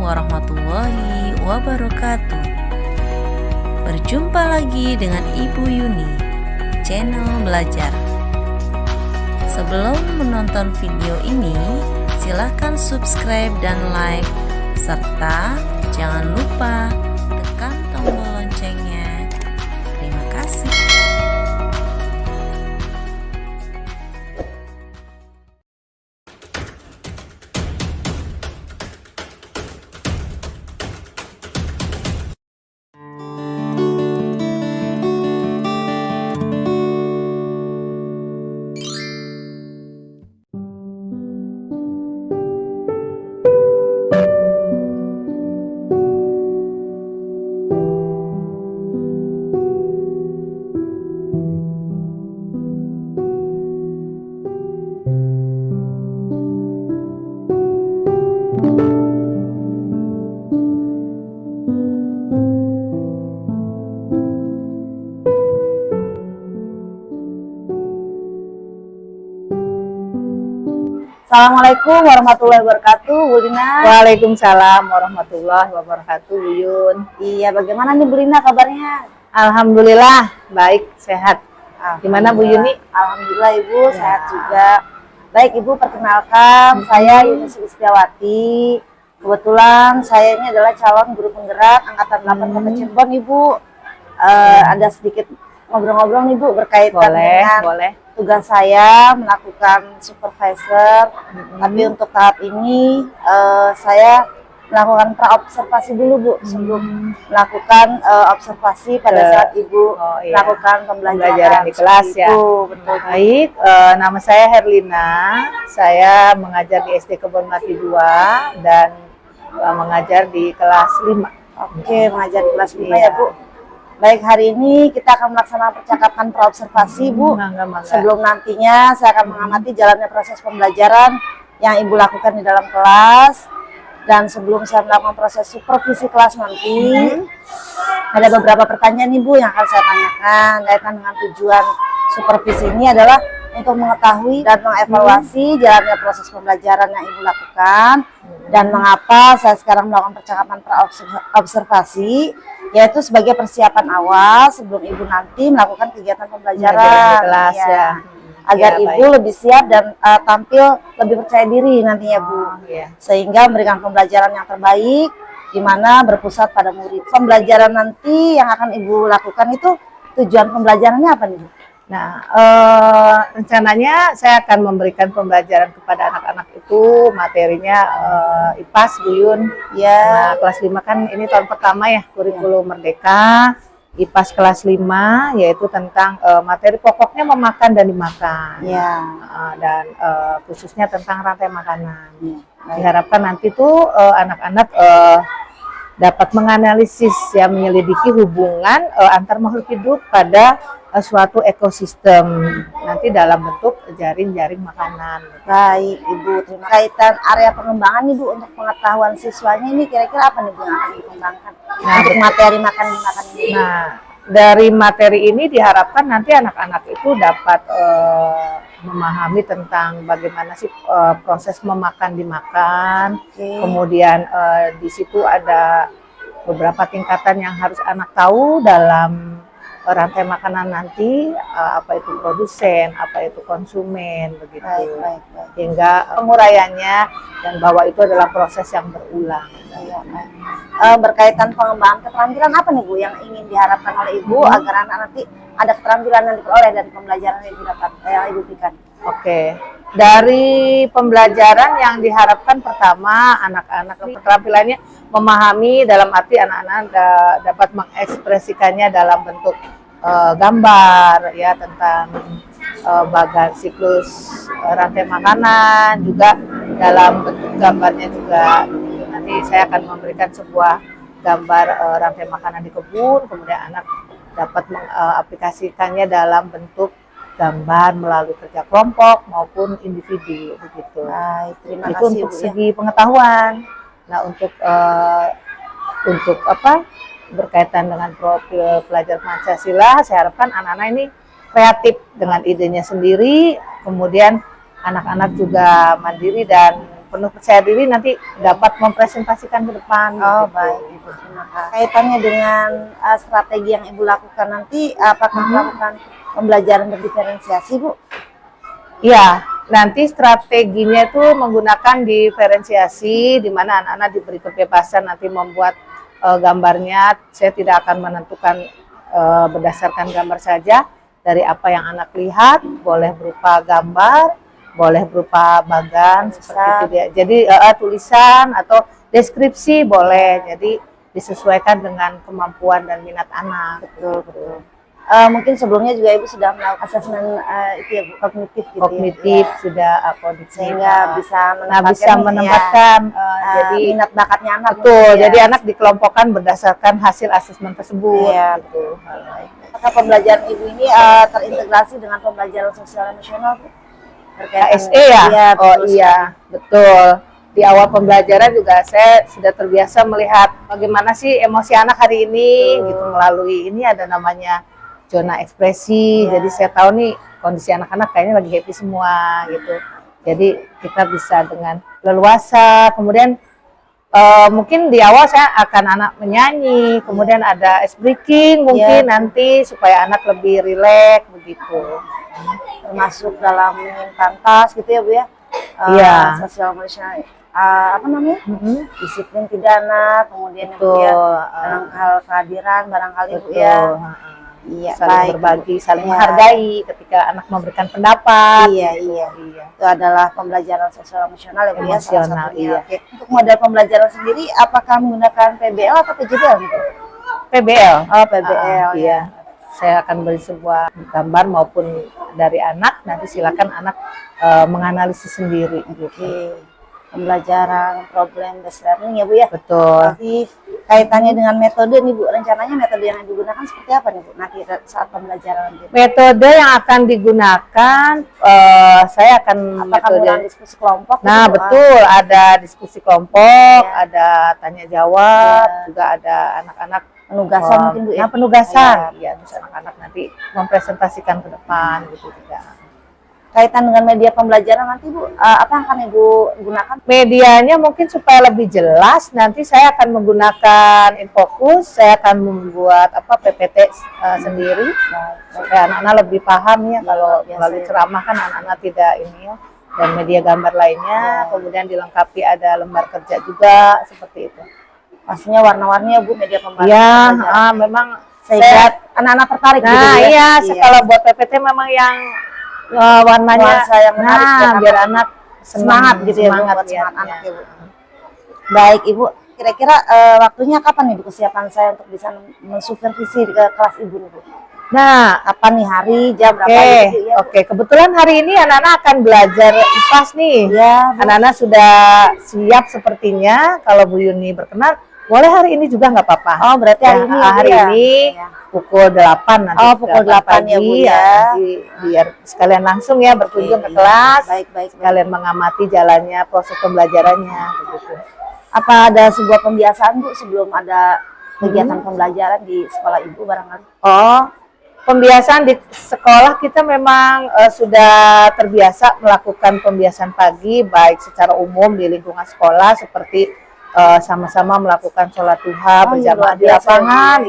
warahmatullahi wabarakatuh. Berjumpa lagi dengan Ibu Yuni, channel belajar. Sebelum menonton video ini, silahkan subscribe dan like, serta jangan lupa tekan tombol loncengnya. Terima kasih. Assalamualaikum warahmatullahi wabarakatuh, Bu Lina. Waalaikumsalam warahmatullahi wabarakatuh, Bu Yun. Iya, bagaimana nih Bu Lina kabarnya? Alhamdulillah, baik, sehat. Gimana Bu Yuni? Alhamdulillah Ibu, sehat juga. Baik Ibu, perkenalkan, saya Yuni Sulistiawati. Kebetulan saya ini adalah calon guru penggerak Angkatan 8 Kota Cirebon, Ibu. Ada sedikit ngobrol-ngobrol nih Bu, berkaitan dengan tugas saya melakukan supervisor, tapi untuk tahap ini saya melakukan praobservasi dulu Bu, sebelum melakukan observasi pada saat Ibu melakukan pembelajaran di kelas ya. Betul. Baik, nama saya Herlina, saya mengajar di SD Kebon Melati 2 dan mengajar di kelas 5. Oke, mengajar di kelas 5 ya Bu. Baik, hari ini kita akan melaksanakan percakapan praobservasi Bu. Sebelum nantinya saya akan mengamati jalannya proses pembelajaran yang Ibu lakukan di dalam kelas. Dan sebelum saya melakukan proses supervisi kelas nanti, ada beberapa pertanyaan Ibu yang akan saya tanyakan kaitan dengan tujuan supervisi ini adalah untuk mengetahui dan mengevaluasi jalannya proses pembelajaran yang Ibu lakukan dan mengapa saya sekarang melakukan percakapan praobservasi, yaitu sebagai persiapan awal sebelum Ibu nanti melakukan kegiatan pembelajaran di kelas ya. Agar Ibu lebih siap dan tampil lebih percaya diri nantinya Bu, sehingga memberikan pembelajaran yang terbaik di mana berpusat pada murid. Pembelajaran nanti yang akan Ibu lakukan itu tujuan pembelajarannya apa nih Bu? Nah, rencananya saya akan memberikan pembelajaran kepada anak-anak itu materinya IPAS, Bu Yun. Ya. Nah, kelas 5 kan ini tahun pertama ya, kurikulum Merdeka. IPAS kelas 5 yaitu tentang materi pokoknya memakan dan dimakan. Ya. Dan khususnya tentang rantai makanan. Diharapkan nanti tuh anak-anak dapat menganalisis ya, menyelidiki hubungan antar makhluk hidup pada suatu ekosistem nanti dalam bentuk jaring-jaring makanan. Baik Ibu, terima kasih. Kaitan area pengembangan Ibu untuk pengetahuan siswanya ini kira-kira apa nih Bu yang akan dikembangkan untuk materi makan ini? Nah, dari materi ini diharapkan nanti anak-anak itu dapat memahami tentang bagaimana sih proses memakan dimakan. Kemudian di situ ada beberapa tingkatan yang harus anak tahu dalam rantai makanan nanti, apa itu produsen, apa itu konsumen, begitu. Baik. Hingga penguraiannya dan bahwa itu adalah proses yang berulang. Berkaitan pengembangan keterampilan apa nih Bu yang ingin diharapkan oleh Ibu agar anak nanti ada keterampilan yang diperoleh dari pembelajaran yang Ibu berikan? Oke. Dari pembelajaran yang diharapkan pertama anak-anak keterampilannya memahami, dalam arti anak-anak dapat mengekspresikannya dalam bentuk gambar ya tentang bagan siklus rantai makanan, juga dalam bentuk gambarnya juga. Nanti saya akan memberikan sebuah gambar rantai makanan di kebun, kemudian anak dapat mengaplikasikannya dalam bentuk gambar melalui kerja kelompok maupun individu begitu. Baik, terima itu kasih untuk Bu, segi pengetahuan. Nah, untuk apa berkaitan dengan profil pelajar Pancasila, saya harapkan anak-anak ini kreatif dengan idenya sendiri, kemudian anak-anak juga mandiri dan penuh percaya diri nanti dapat mempresentasikan ke depan. Oh, gitu. baik. Terima kasih. Kaitannya dengan strategi yang Ibu lakukan nanti, apakah melakukan pembelajaran berdiferensiasi, Bu? Iya, nanti strateginya itu menggunakan diferensiasi, di mana anak-anak diberi kebebasan nanti membuat gambarnya. Saya tidak akan menentukan berdasarkan gambar saja, dari apa yang anak lihat, boleh berupa gambar, boleh berupa bagan, seperti itu dia. Jadi tulisan atau deskripsi boleh, jadi disesuaikan dengan kemampuan dan minat anak. Betul, betul. Mungkin sebelumnya juga Ibu sudah melakukan asesmen itu ya, Bu, kognitif gitu Kognitif ya. sudah kognitif. Sehingga bisa menempatkan jadi minat bakatnya anak. betul. Ya. Jadi anak dikelompokkan berdasarkan hasil asesmen tersebut. Iya, gitu. Apakah pembelajaran Ibu ini terintegrasi dengan pembelajaran sosial emosional, Bu? KSE ya? Iya, Oh betul iya, betul. Di awal pembelajaran juga saya sudah terbiasa melihat bagaimana sih emosi anak hari ini, gitu, melalui ini ada namanya zona ekspresi. Jadi saya tahu nih kondisi anak-anak kayaknya lagi happy semua gitu. Jadi kita bisa dengan leluasa. Kemudian mungkin di awal saya akan anak menyanyi, kemudian ada ice breaking mungkin nanti supaya anak lebih rileks begitu. Termasuk dalam menyimpan tas gitu ya, Bu ya. Iya. Sosial emosional apa namanya? Disiplin pidana, kemudian yang Bu ya, dalam hal kehadiran barangkali Bu ya. Iya, saling berbagi, saling menghargai ketika anak memberikan pendapat. Iya, gitu. iya. Itu adalah pembelajaran sosial emosional ya, Bu ya, salah Emosional, satunya. iya. Oke. Untuk model pembelajaran sendiri, apakah menggunakan PBL atau PJBL gitu? PBL. Oh, PBL. Iya. Saya akan beri sebuah gambar maupun dari anak, nanti silakan anak menganalisis sendiri. Gitu. Oke. Pembelajaran problem based learning ya, Bu ya. Betul. Nanti kaitannya dengan metode nih, Bu. Rencananya metode yang digunakan seperti apa nih, Bu? Nanti saat pembelajaran gitu. Metode yang akan digunakan, saya akan metode diskusi kelompok. Nah, gitu, betul. Ada diskusi kelompok, ada tanya jawab, juga ada anak-anak penugasan mungkin, Bu ya. Nah, penugasan. Iya, bisa anak-anak nanti mempresentasikan ke depan gitu juga. Kaitan dengan media pembelajaran nanti, Bu, apa yang akan Ibu gunakan? Medianya mungkin supaya lebih jelas, nanti saya akan menggunakan Infocus, saya akan membuat PPT sendiri supaya anak-anak lebih paham ya, kalau melalui ceramah kan anak-anak tidak ini ya, dan media gambar lainnya, kemudian dilengkapi ada lembar kerja juga seperti itu. Pastinya warna-warni ya, Bu, media pembelajaran. Iya, memang sehingga anak-anak tertarik gitu ya. Iya, kalau buat PPT memang yang warnanya yang menarik, biar anak semangat gitu ya, buat semangat anak ya, Bu. Baik, Ibu, kira-kira waktunya kapan nih, Bu, kesiapan saya untuk bisa mensupervisi ke kelas Ibu nih, Bu? Nah, kapan nih, hari, jam berapa gitu ya? Oke, kebetulan hari ini anak-anak akan belajar IPAS nih. Ya, anak-anak sudah siap sepertinya. Kalau Bu Yuni berkenan, boleh hari ini juga nggak apa-apa. Oh, berarti hari ini pukul 8 nanti. Oh, pukul 8 pagi, ya, Bu ya. Nanti biar sekalian langsung ya berkunjung ke kelas. Baik. Sekalian mengamati jalannya proses pembelajarannya begitu. Apa ada sebuah pembiasaan, Bu, sebelum ada kegiatan pembelajaran di sekolah Ibu barangkali? Oh, pembiasaan di sekolah kita memang sudah terbiasa melakukan pembiasaan pagi, baik secara umum di lingkungan sekolah seperti sama-sama melakukan sholat duha berjamaah di lapangan,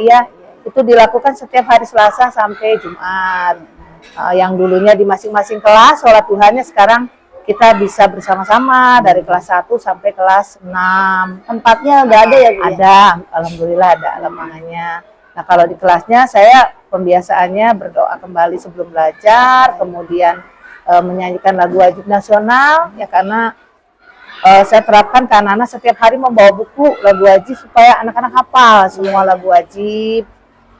itu dilakukan setiap hari Selasa sampai Jumat. Yang dulunya di masing-masing kelas sholat duhanya, sekarang kita bisa bersama-sama dari kelas 1 sampai kelas 6. Tempatnya udah ada ya, Bu? Ada, alhamdulillah ada lapangannya. Nah, kalau di kelasnya saya pembiasaannya berdoa kembali sebelum belajar, kemudian menyanyikan lagu wajib nasional, ya karena saya terapkan ke anak-anak setiap hari membawa buku lagu wajib supaya anak-anak hafal semua lagu wajib.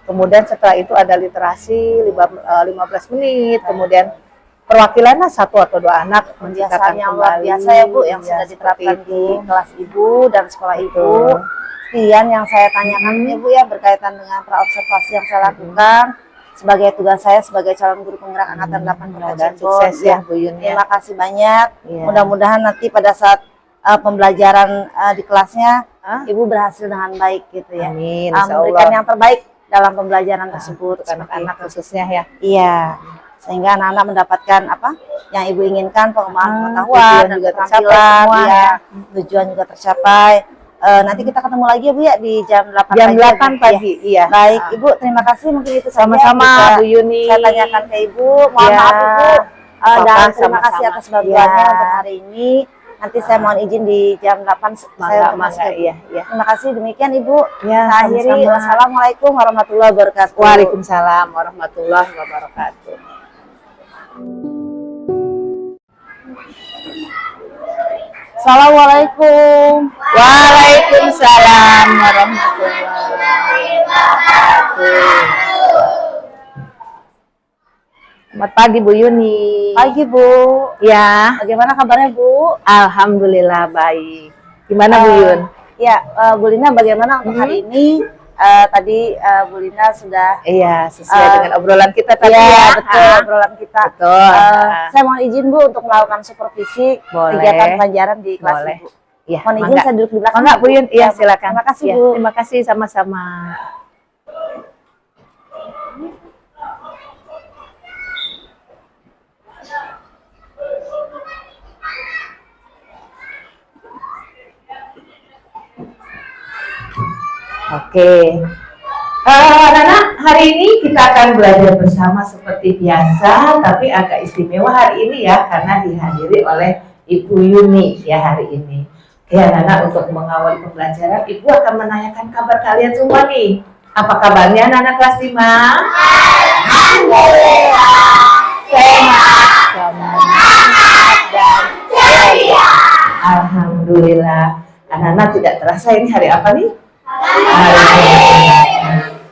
Kemudian setelah itu ada literasi 15 menit, kemudian perwakilannya 1 atau 2 anak menceritakan yang luar biasa ya, Bu, yang sudah diterapkan di kelas Ibu dan sekolah Ibu. Sekian yang saya tanyakan ya, Bu, ya, berkaitan dengan praobservasi yang saya lakukan sebagai tugas saya sebagai calon guru penggerak angkatan 8 Kota Cirebon. Sukses ya, Bu Yuni. Terima kasih banyak. Mudah-mudahan nanti pada saat pembelajaran di kelasnya Ibu berhasil dengan baik gitu ya. Amin. Memberikan yang terbaik dalam pembelajaran tersebut untuk anak-anak khususnya ya. Iya. sehingga anak-anak mendapatkan apa yang ibu inginkan, pengembangan pengetahuan tujuan dan juga tercapai keterampilan, semua, ya. ya. Tujuan juga tercapai. Nanti kita ketemu lagi ya Bu ya di jam 8 Jam pagi. 8 pagi, iya. Baik, Ibu, terima kasih. Mungkin itu saja Sama-sama, bisa Bu Yuni. saya tanyakan ke Ibu. Mohon Ya. maaf Ibu. Dan terima Sama-sama. kasih atas bantuannya Ya. untuk hari ini. Nanti saya mohon izin di jam 8 saya untuk masuk. Iya, iya. Terima kasih, demikian Ibu. Ya, Saya akhiri. sama-sama. Wassalamualaikum warahmatullahi wabarakatuh. Waalaikumsalam warahmatullahi wabarakatuh. Assalamualaikum. Waalaikumsalam warahmatullahi wabarakatuh. Selamat pagi Bu Yuni. Pagi Bu. Ya, Bagaimana kabarnya Bu? alhamdulillah baik. Gimana Bu Yun? Ya, Bu Lina, bagaimana untuk hari ini? Tadi Bu Lina sudah Iya, sesuai dengan obrolan kita tadi ya, ya. betul obrolan kita. Betul. Saya mohon izin Bu untuk melakukan supervisi Boleh. kegiatan pelajaran di kelas Boleh. Ibu. Iya, Mohon izin mangga. saya duduk di belakang. Mangga Bu Yun, iya silakan. Terima kasih Ya, Bu. terima kasih sama-sama. Oke, anak-anak, hari ini kita akan belajar bersama seperti biasa, tapi agak istimewa hari ini ya, karena dihadiri oleh Ibu Yuni ya hari ini. Oke anak-anak, untuk mengawali pembelajaran, Ibu akan menanyakan kabar kalian semua nih. Apa kabarnya anak-anak kelas 5? Alhamdulillah, sehat, semangat, dan ceria. Alhamdulillah, anak-anak tidak terasa ini hari apa nih?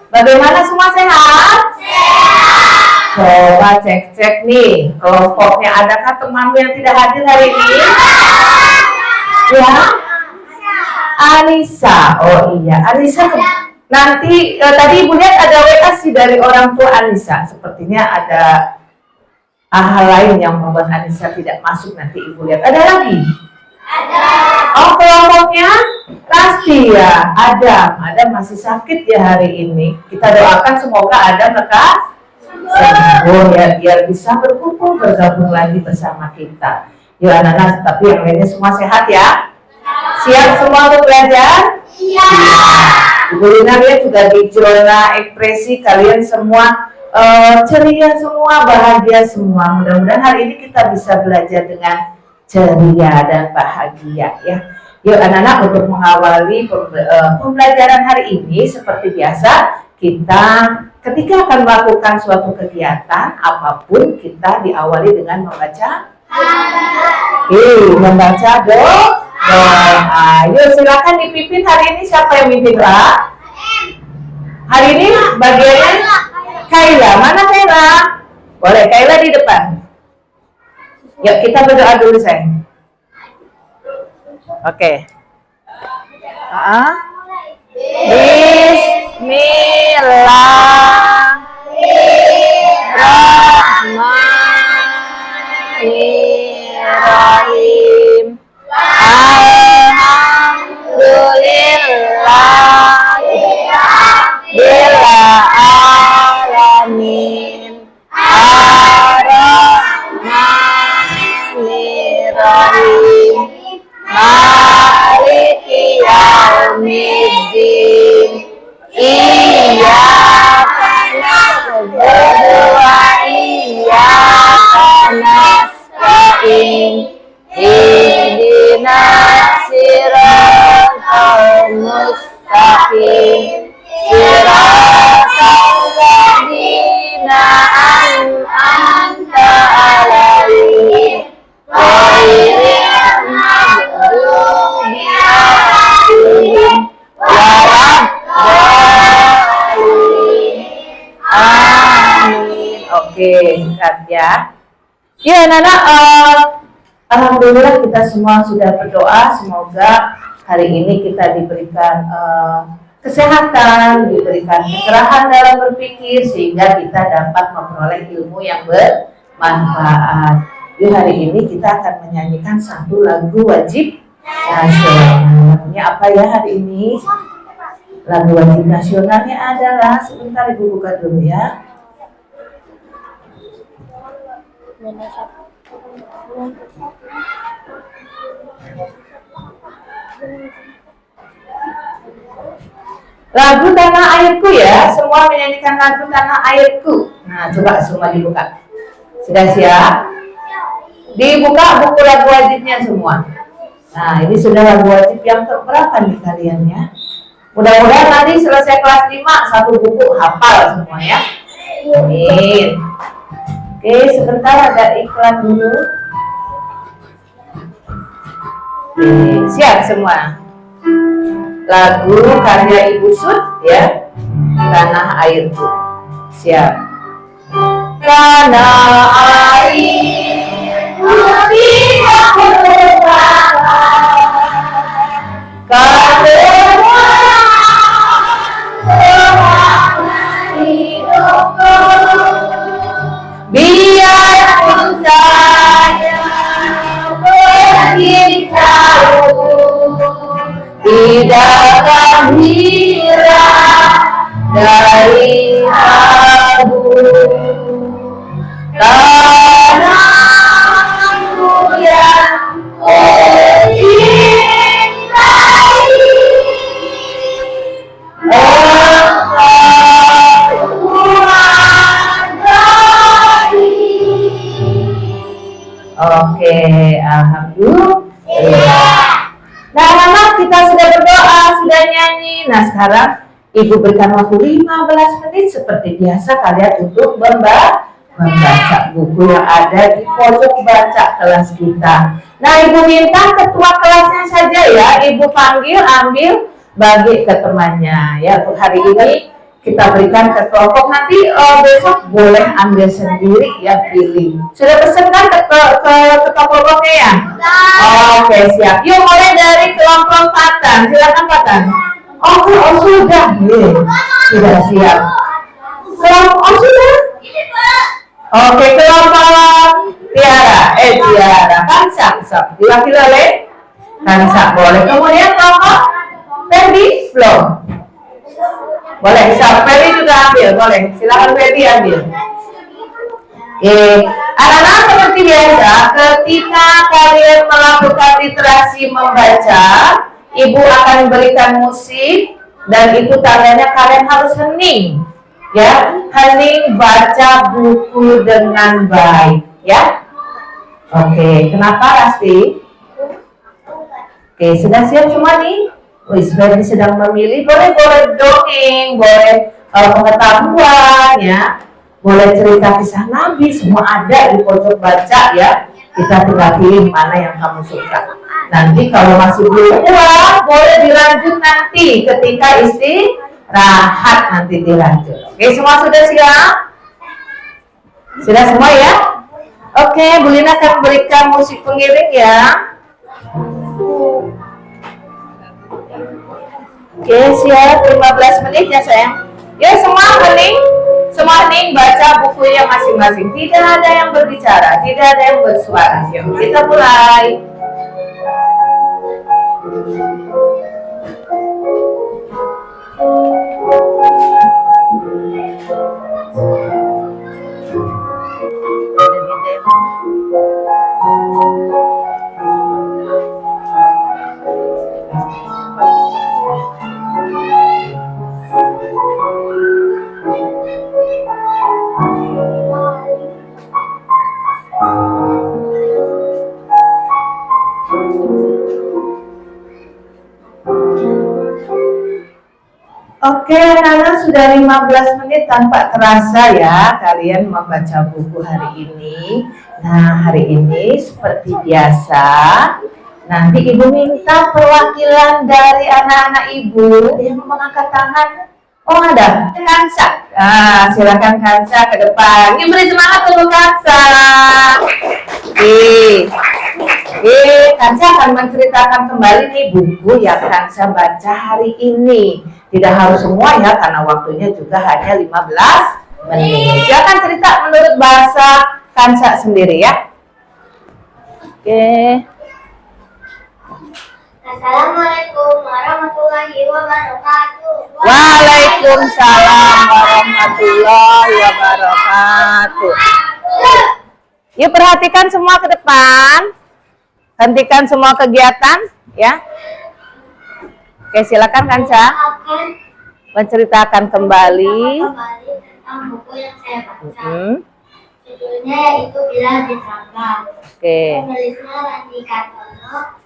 Bagaimana semua sehat? Sehat. Coba cek-cek nih kelompoknya, adakah temanmu yang tidak hadir hari ini? Ya, Anissa. Oh iya, Anissa. Nanti tadi Ibu lihat ada WA sih dari orang tua Anissa. Sepertinya ada hal lain yang membuat Anissa tidak masuk. Nanti Ibu lihat. Ada lagi? Ada. Oh, kelompoknya pasti ya. Adam masih sakit ya hari ini. Kita doakan semoga Adam lekas sembuh ya, biar bisa berkumpul bergabung lagi bersama kita. Yuk anak-anak, tapi yang lainnya semua sehat ya. Siap semua untuk belajar? Siap. Ibu Lina lihat juga di zona ekspresi kalian semua ceria semua, bahagia semua. Mudah-mudahan hari ini kita bisa belajar dengan ceria dan bahagia ya. Yuk anak-anak, untuk mengawali pembelajaran hari ini seperti biasa, kita ketika akan melakukan suatu kegiatan apapun, kita diawali dengan membaca membaca doa. Yuk silakan dipimpin hari ini. Siapa yang mimpin doa? Hari ini bagiannya Kaila. Mana Kaila? Boleh, Kaila di depan. Yuk kita berdoa dulu sayang. Oke. Bismillahirrahmanirrahim. Alhamdulillahirabbil alamin. Ar-Rahmanirrahim. Maliki yaumiddin. Iyyaka na'budu wa iyyaka nasta'in. Ihdinas siratal mustaqim. Siratal ladzina an'amta 'alaihim ghairil maghdubi 'alaihim waladdallin. Amin. Oke, ingat ya. Ya, Nana, alhamdulillah kita semua sudah berdoa. Semoga hari ini kita diberikan kesehatan, diberikan kecerahan dalam berpikir, sehingga kita dapat memperoleh ilmu yang bermanfaat. Di hari ini kita akan menyanyikan satu lagu wajib nasional. Lagunya apa ya hari ini? Lagu wajib nasionalnya adalah, sebentar Ibu buka dulu ya. Lagu Tanah Airku ya, semua menyanyikan lagu Tanah Airku. Nah, coba semua dibuka. Sudah siap? Dibuka buku lagu wajibnya semua. Nah, ini sudah lagu wajib yang keberapa nih kalian ya? Mudah-mudahan nanti selesai kelas 5, satu buku hafal semua ya. Amin. Oke, sebentar ada iklan dulu. Oke, siap semua. Lagu karya Ibu Sud ya, Tanah Airku. Siap. Tanah airku tidak berbahaya, karena hidupku biarpun saya pergi jauh, tidaklah hilang dari abu. Tanahku yang kucintai, engkau menghargai. Oke, alhamdulillah. Nah, anak-anak kita sudah berdoa, sudah nyanyi. Nah, sekarang Ibu berikan waktu 15 menit seperti biasa kalian untuk membaca buku yang ada di pojok baca kelas kita. Nah, Ibu minta ketua kelasnya saja ya, Ibu panggil, ambil, bagi ke temannya ya. Untuk hari ini kita berikan ke kelompok, nanti besok boleh ambil sendiri ya, pilih. Sudah pesen kan ke kelompoknya ya? Oke, siap. Yuk mulai dari kelompok Patan, silakan Patan. Oh sudah, sudah siap. Kelompok sudah. Oke, kelompok Tiara, Kansa, diwakili oleh Kansa, boleh. Kemudian kelompok Ferdi, belum. Boleh, Ferdi juga ambil, boleh. Silakan Ferdi ambil. Oke, anak-anak seperti biasa, ketika kalian melakukan literasi membaca, Ibu akan berikan musik dan itu tandanya kalian harus hening, ya, hening baca buku dengan baik, ya. Oke, kenapa Rasti? Oke, sudah siap semua nih? Wis, Ferdi sedang memilih, boleh dongeng, boleh pengetahuan, ya, boleh cerita kisah Nabi, semua ada di pojok baca ya. Kita tinggal pilih mana yang kamu suka. Nanti kalau masih belum puas, boleh dilanjut nanti ketika istirahat, nanti dilanjut. Oke, semua sudah siap? Sudah semua ya? Oke, Bu Lina akan berikan musik pengiring ya. Oke, siap, 15 menit ya sayang. Ya, semua hening baca bukunya masing-masing. Tidak ada yang berbicara, tidak ada yang bersuara. Yuk, kita mulai. Oke, anak-anak sudah 15 menit tanpa terasa ya kalian membaca buku hari ini. Nah, hari ini seperti biasa, nanti Ibu minta perwakilan dari anak-anak Ibu yang mengangkat tangan. Oh, ada Kansa. Nah, silakan Kansa ke depan. Ini beri semangat untuk Kansa. Kansa akan menceritakan kembali nih buku yang Kansa baca hari ini. Tidak harus semua ya, karena waktunya juga hanya 15 menit. Silakan cerita menurut bahasa Kansa sendiri ya. Oke. Assalamualaikum warahmatullahi wabarakatuh. Waalaikumsalam warahmatullahi wabarakatuh. Yuk perhatikan semua ke depan. Hentikan semua kegiatan, ya. Oke, silakan Kansa. Akan Menceritakan kembali. tentang buku yang saya baca. Judulnya yaitu Bilal bin Rabah. Oke. Penulisnya Randi Kartono.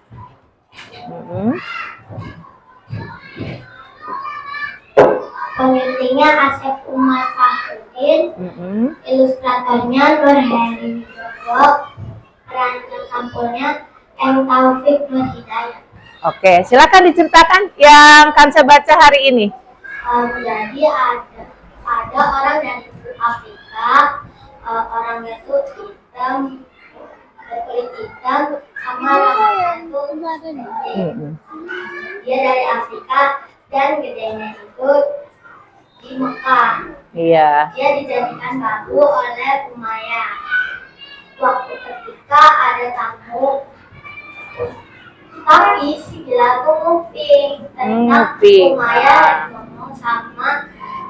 Pengintinya Asep Umar Fahrudin. Ilustratornya Nur Heri Widodo. Perancang sampulnya M. Taufik Nur Hidayat. Oke, silakan diceritakan yang Kansa baca hari ini. Jadi ada orang dari Afrika, orangnya itu hitam, berkulit hitam, sama rambutnya itu gede. Dia dari Afrika dan gedenya itu di Mekah. Iya. Dia dijadikan babu oleh Umayyah. Waktu ketika ada tamu, tapi si Bilal tuh nguping tentang Umayyah ngomong sama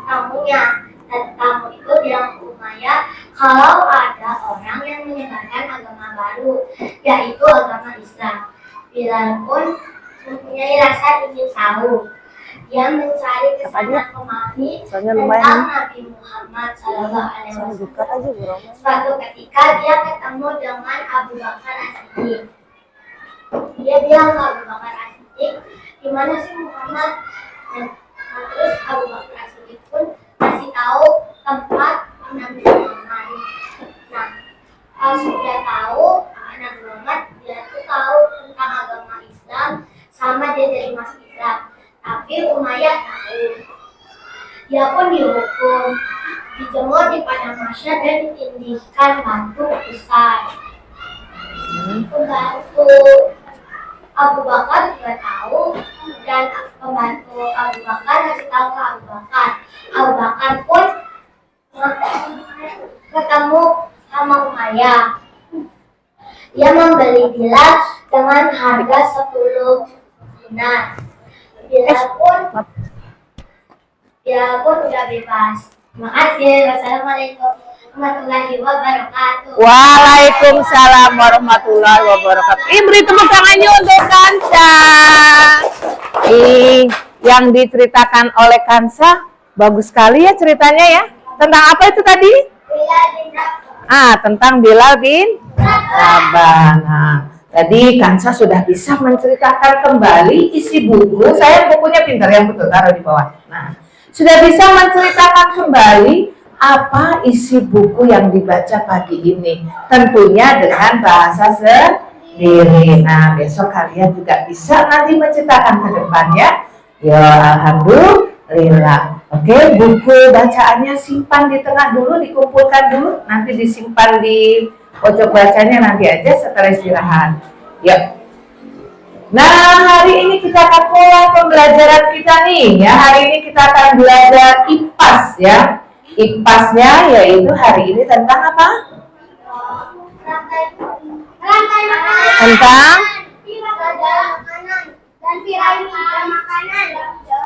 tamunya, dan tamu itu bilang ke Umayyah kalau ada orang yang menyebarkan agama baru, yaitu agama Islam. Bilal pun mempunyai rasa ingin tahu. Dia mencari kesana kemari tentang Nabi Muhammad SAW. Suatu ketika dia ketemu dengan Abu Bakar As-Siddiq. Dia bilang ke Abu Bakar As-Siddiq, di mana sih Muhammad? Nah, terus Abu Bakar As-Siddiq pun kasih tahu tempat Nabi Muhammad. Nah, kalau sudah tahu Nabi Muhammad, dia tuh tahu tentang agama Islam, sama dia jadi masuk Islam. Tapi Umayyah tahu. Dia pun dihukum, dijemur di padang mahsyar dan ditindihkan batu besar. Pembantu Abu Bakar juga tahu, dan pembantu Abu Bakar kasih tahu ke Abu Bakar. Abu Bakar pun ketemu sama Umayyah. Dia membeli Bilal dengan harga 10 dinar. Bilal pun udah bebas. Terima kasih. Wassalamualaikum warahmatullahi wabarakatuh. Waalaikumsalam warahmatullahi wabarakatuh. Beri tepuk tangannya untuk Kansa. Yang diceritakan oleh Kansa bagus sekali ya ceritanya ya. Tentang apa itu tadi? Bilal bin Rabah. Tentang Bilal bin Rabah. Nah, tadi Kansa sudah bisa menceritakan kembali isi buku. Saya bukunya pintar yang betul, taruh di bawah. Nah, sudah bisa menceritakan kembali apa isi buku yang dibaca pagi ini. Tentunya dengan bahasa sendiri. Nah, besok kalian juga bisa nanti menceritakan ke depannya. Ya, alhamdulillah. Oke, buku bacaannya simpan di tengah dulu, dikumpulkan dulu. Nanti disimpan di pojok bacanya nanti aja setelah istirahat. Yuk. Nah, hari ini kita akan mulai pembelajaran kita nih ya. Hari ini kita akan belajar IPAS ya. IPAS-nya yaitu hari ini tentang apa? Tentang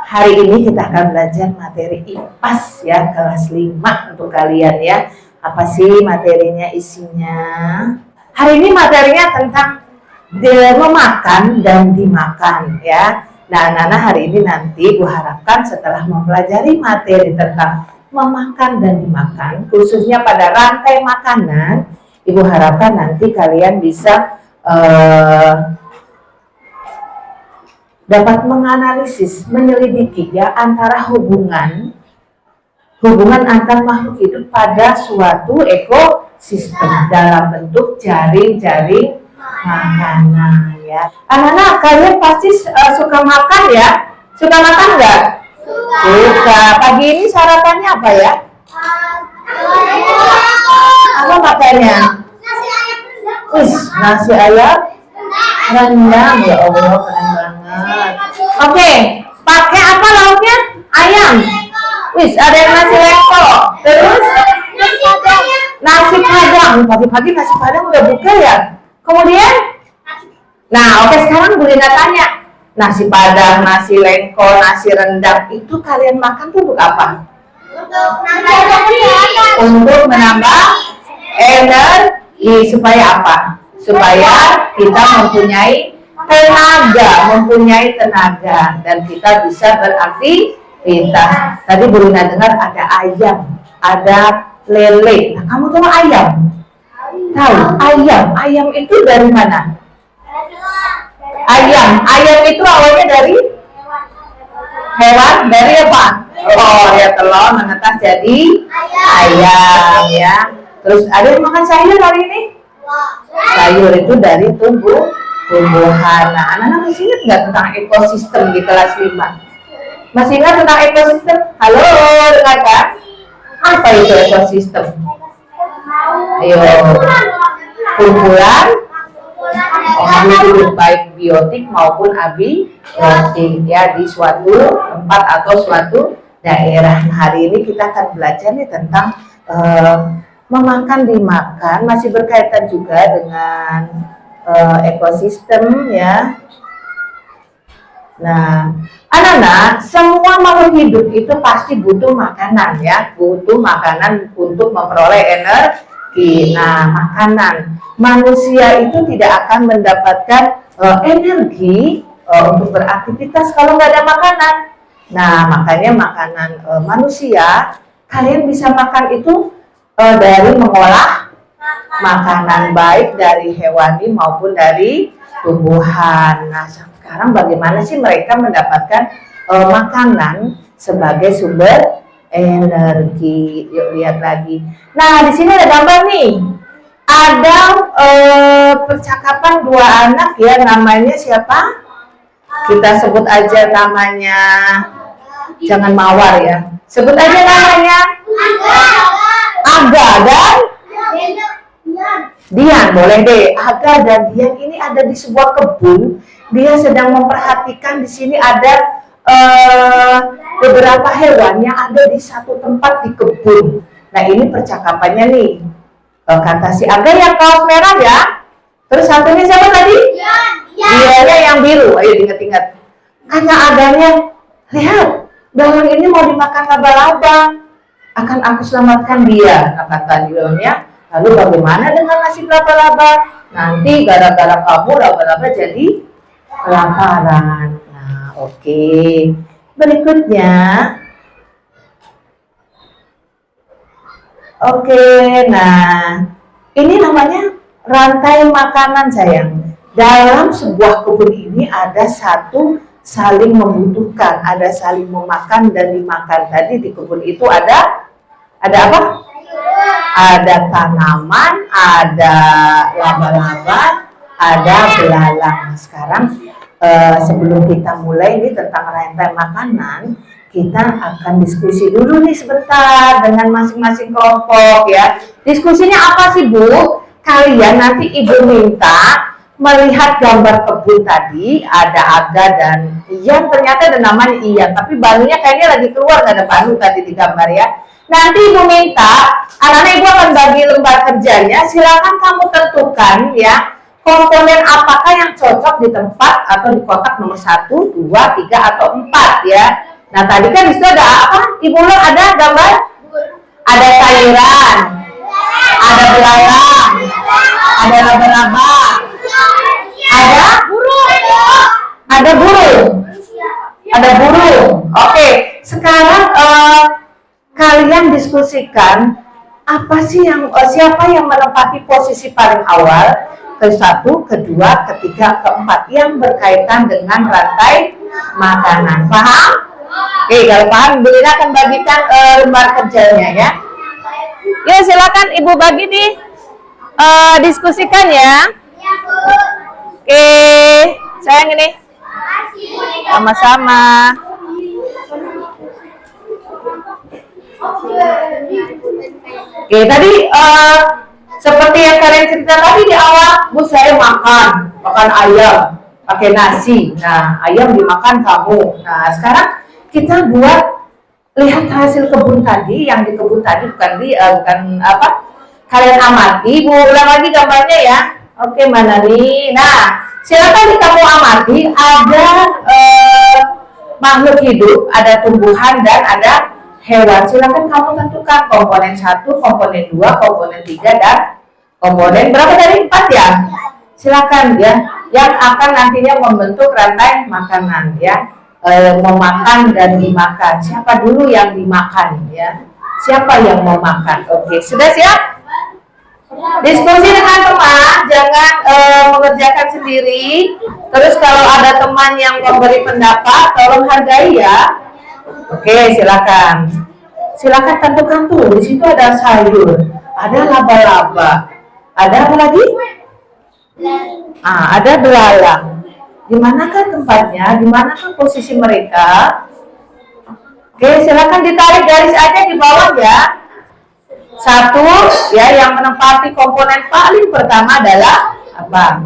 hari ini kita akan belajar materi IPAS ya, kelas 5 untuk kalian ya. Apa sih materinya, isinya? Hari ini materinya tentang memakan dan dimakan ya. Nah, anak-anak hari ini nanti gue harapkan setelah mempelajari materi tentang memakan dan dimakan, khususnya pada rantai makanan, Ibu harapkan nanti kalian bisa dapat menganalisis, menyelidiki ya antara hubungan antar makhluk hidup pada suatu ekosistem dalam bentuk jaring-jaring makanan ya. Anak-anak kalian pasti suka makan ya? Suka makan nggak? Suka. Pagi ini sarapannya apa ya? Apa makannya? Nasi ayam rendang. Ya Allah, keren banget. Oke, pakai apa lauknya? Ayam. Ada yang nasi lengko. Terus nasi padang. Pagi-pagi nasi padang udah buka ya. Kemudian, nah oke, sekarang Bu Lina tanya, nasi padang, nasi lengko, nasi rendang itu kalian makan tuh untuk apa? Untuk menambah energi. Supaya apa? Supaya kita mempunyai tenaga dan kita bisa beraktivitas. Tadi Bu Lina dengar ada ayam, ada lele. Nah, kamu tahu ayam? Tahu ayam itu dari mana? Ayam itu awalnya dari hewan, dari apa? Oh ya, telur menetas jadi ayam ya. Terus ada yang makan sayur hari ini? Sayur itu dari tumbuhan. Nah, anak-anak masih ingat nggak tentang ekosistem di kelas 5? Masih ingat tentang ekosistem? Halo, dengar kan? Apa itu ekosistem? Ayo, kumpulan hidup baik biotik maupun abiotik ya di suatu tempat atau suatu daerah. Nah, hari ini kita akan belajar nih tentang memakan dimakan, masih berkaitan juga dengan ekosistem ya. Nah, anak-anak, semua makhluk hidup itu pasti butuh makanan ya, butuh makanan untuk memperoleh energi. Nah, makanan, manusia itu tidak akan mendapatkan energi untuk beraktivitas kalau nggak ada makanan. Nah, makanya makanan manusia, kalian bisa makan itu dari mengolah makanan baik dari hewani maupun dari tumbuhan. Nah, sekarang bagaimana sih mereka mendapatkan makanan sebagai sumber energi? Yuk lihat lagi. Nah, di sini ada gambar nih. Ada percakapan dua anak ya, namanya siapa? Kita sebut aja namanya, jangan mawar ya. Sebut aja namanya Aga dan Dian, boleh deh. Aga dan Dian ini ada di sebuah kebun. Dia sedang memperhatikan di sini ada beberapa hewan yang ada di satu tempat di kebun. Nah, ini percakapannya nih. Kata si Aga yang kaos merah ya. Terus satunya siapa tadi? Dianya yang biru. Ayo ingat-ingat. Kata Aganya, lihat, daun ini mau dimakan laba-laba. Akan aku selamatkan dia. Nah, kata Dianya, lalu bagaimana dengan nasib laba-laba? Nanti gara-gara kamu laba-laba jadi kelaparan. Nah, oke. Berikutnya. Oke, nah ini namanya rantai makanan sayang. Dalam sebuah kebun ini ada satu saling membutuhkan, ada saling memakan dan dimakan. Tadi di kebun itu ada apa? Ada tanaman, ada laba-laba, ada belalang. Sekarang sebelum kita mulai ini tentang rantai makanan, kita akan diskusi dulu nih sebentar dengan masing-masing kelompok ya. Diskusinya apa sih Bu? Kalian nanti Ibu minta melihat gambar kebun tadi, ada Aga dan Ian, ternyata ada namanya Ian, tapi banunya kayaknya lagi keluar, nggak ada banu tadi di gambar ya. Nanti Ibu minta, anak-anak Ibu akan bagi lembar kerjanya, silakan kamu tentukan ya, komponen apakah yang cocok di tempat atau di kotak nomor 1, 2, 3, atau 4 ya. Nah, tadi kan disitu ada apa? Ibu lihat ada gambar? Ada sayuran, ada belalang, ada laba-laba, ada burung. Oke, sekarang kalian diskusikan apa sih yang siapa yang menempati posisi paling awal, ke-1, ke-2, ke-3, ke-4 yang berkaitan dengan rantai makanan. Paham? Oke, kalau paham, Bu Lina akan bagikan lembar kerjanya ya. Ya, silakan Ibu bagi nih, diskusikan ya. Oke, sayang ini. Sama-sama. Oke, tadi seperti yang kalian cerita tadi di awal, Bu, saya makan ayam pakai nasi. Nah, ayam dimakan kamu. Nah, sekarang kita buat lihat hasil kebun tadi, yang di kebun tadi bukan apa? Kalian amati, Bu, ulang lagi gambarnya ya. Oke, mana nih? Nah, silakan kamu amati, ada makhluk hidup, ada tumbuhan dan ada hewan. Silakan kamu tentukan komponen 1, komponen 2, komponen 3 dan komponen berapa tadi? 4 ya? Silakan ya, yang akan nantinya membentuk rantai makanan ya, memakan dan dimakan. Siapa dulu yang dimakan ya? Siapa yang mau makan? Oke, sudah siap? Diskusi dengan teman, jangan mengerjakan sendiri. Terus kalau ada teman yang memberi pendapat, tolong hargai ya. Oke, silakan. Silakan tentukan tuh. Di situ ada sayur, ada laba-laba, ada apa lagi? Ada belalang. Di manakah tempatnya? Di manakah posisi mereka? Oke, silakan ditarik garis aja di bawah ya. 1 ya, yang menempati komponen paling pertama adalah apa?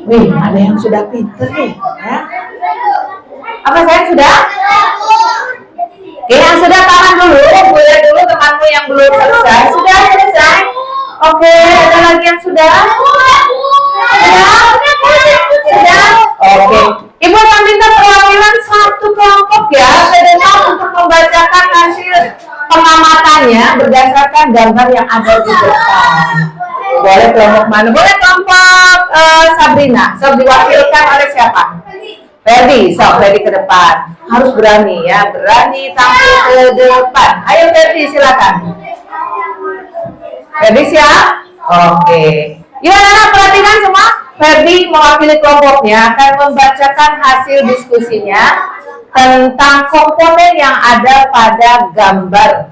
Wih, ada yang sudah pinter nih ya. Apa saya sudah? Oke, yang sudah tahan dulu, boleh dulu temanmu yang belum selesai. Sudah selesai? Oke, ada lagi yang sudah? Sudah? Oke. Ibu akan minta perwakilan satu kelompok ya, sedenau untuk membacakan hasil pengamatannya berdasarkan gambar yang ada di depan. Boleh kelompok mana? Boleh kelompok Sabrina. So, diwakilkan oleh siapa? Ferdi. So, Ferdi ke depan. Harus berani ya, berani tampil ke depan. Ayo Ferdi, silakan. Ferdi siap? Oke. Yuk anak-anak perhatikan semua. Ferdi mewakili kelompoknya akan membacakan hasil diskusinya tentang komponen yang ada pada gambar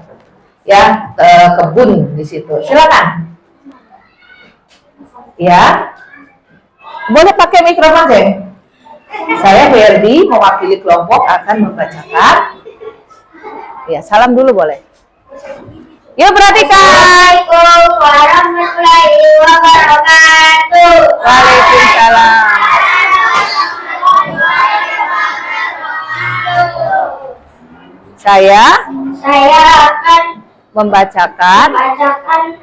ya, kebun di situ. Silakan. Ya. Boleh pakai mikrofon deh. Saya Ferdi mewakili kelompok akan membacakan. Ya, salam dulu boleh. Yuk perhatikan. Assalamualaikum warahmatullahi wabarakatuh. Waalaikumsalam. Saya akan membacakan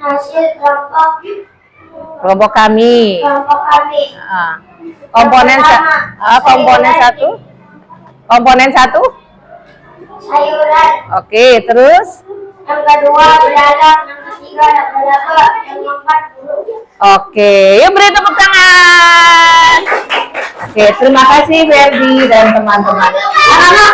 hasil kelompok kami. Komponen satu. Komponen 1. Sayuran. Oke, terus Yang kedua belalang, yang ketiga laba-laba, yang keempat burung. oke, yuk beri tepuk tangan. Oke, terima kasih Ferdi dan teman-teman. Anak-anak,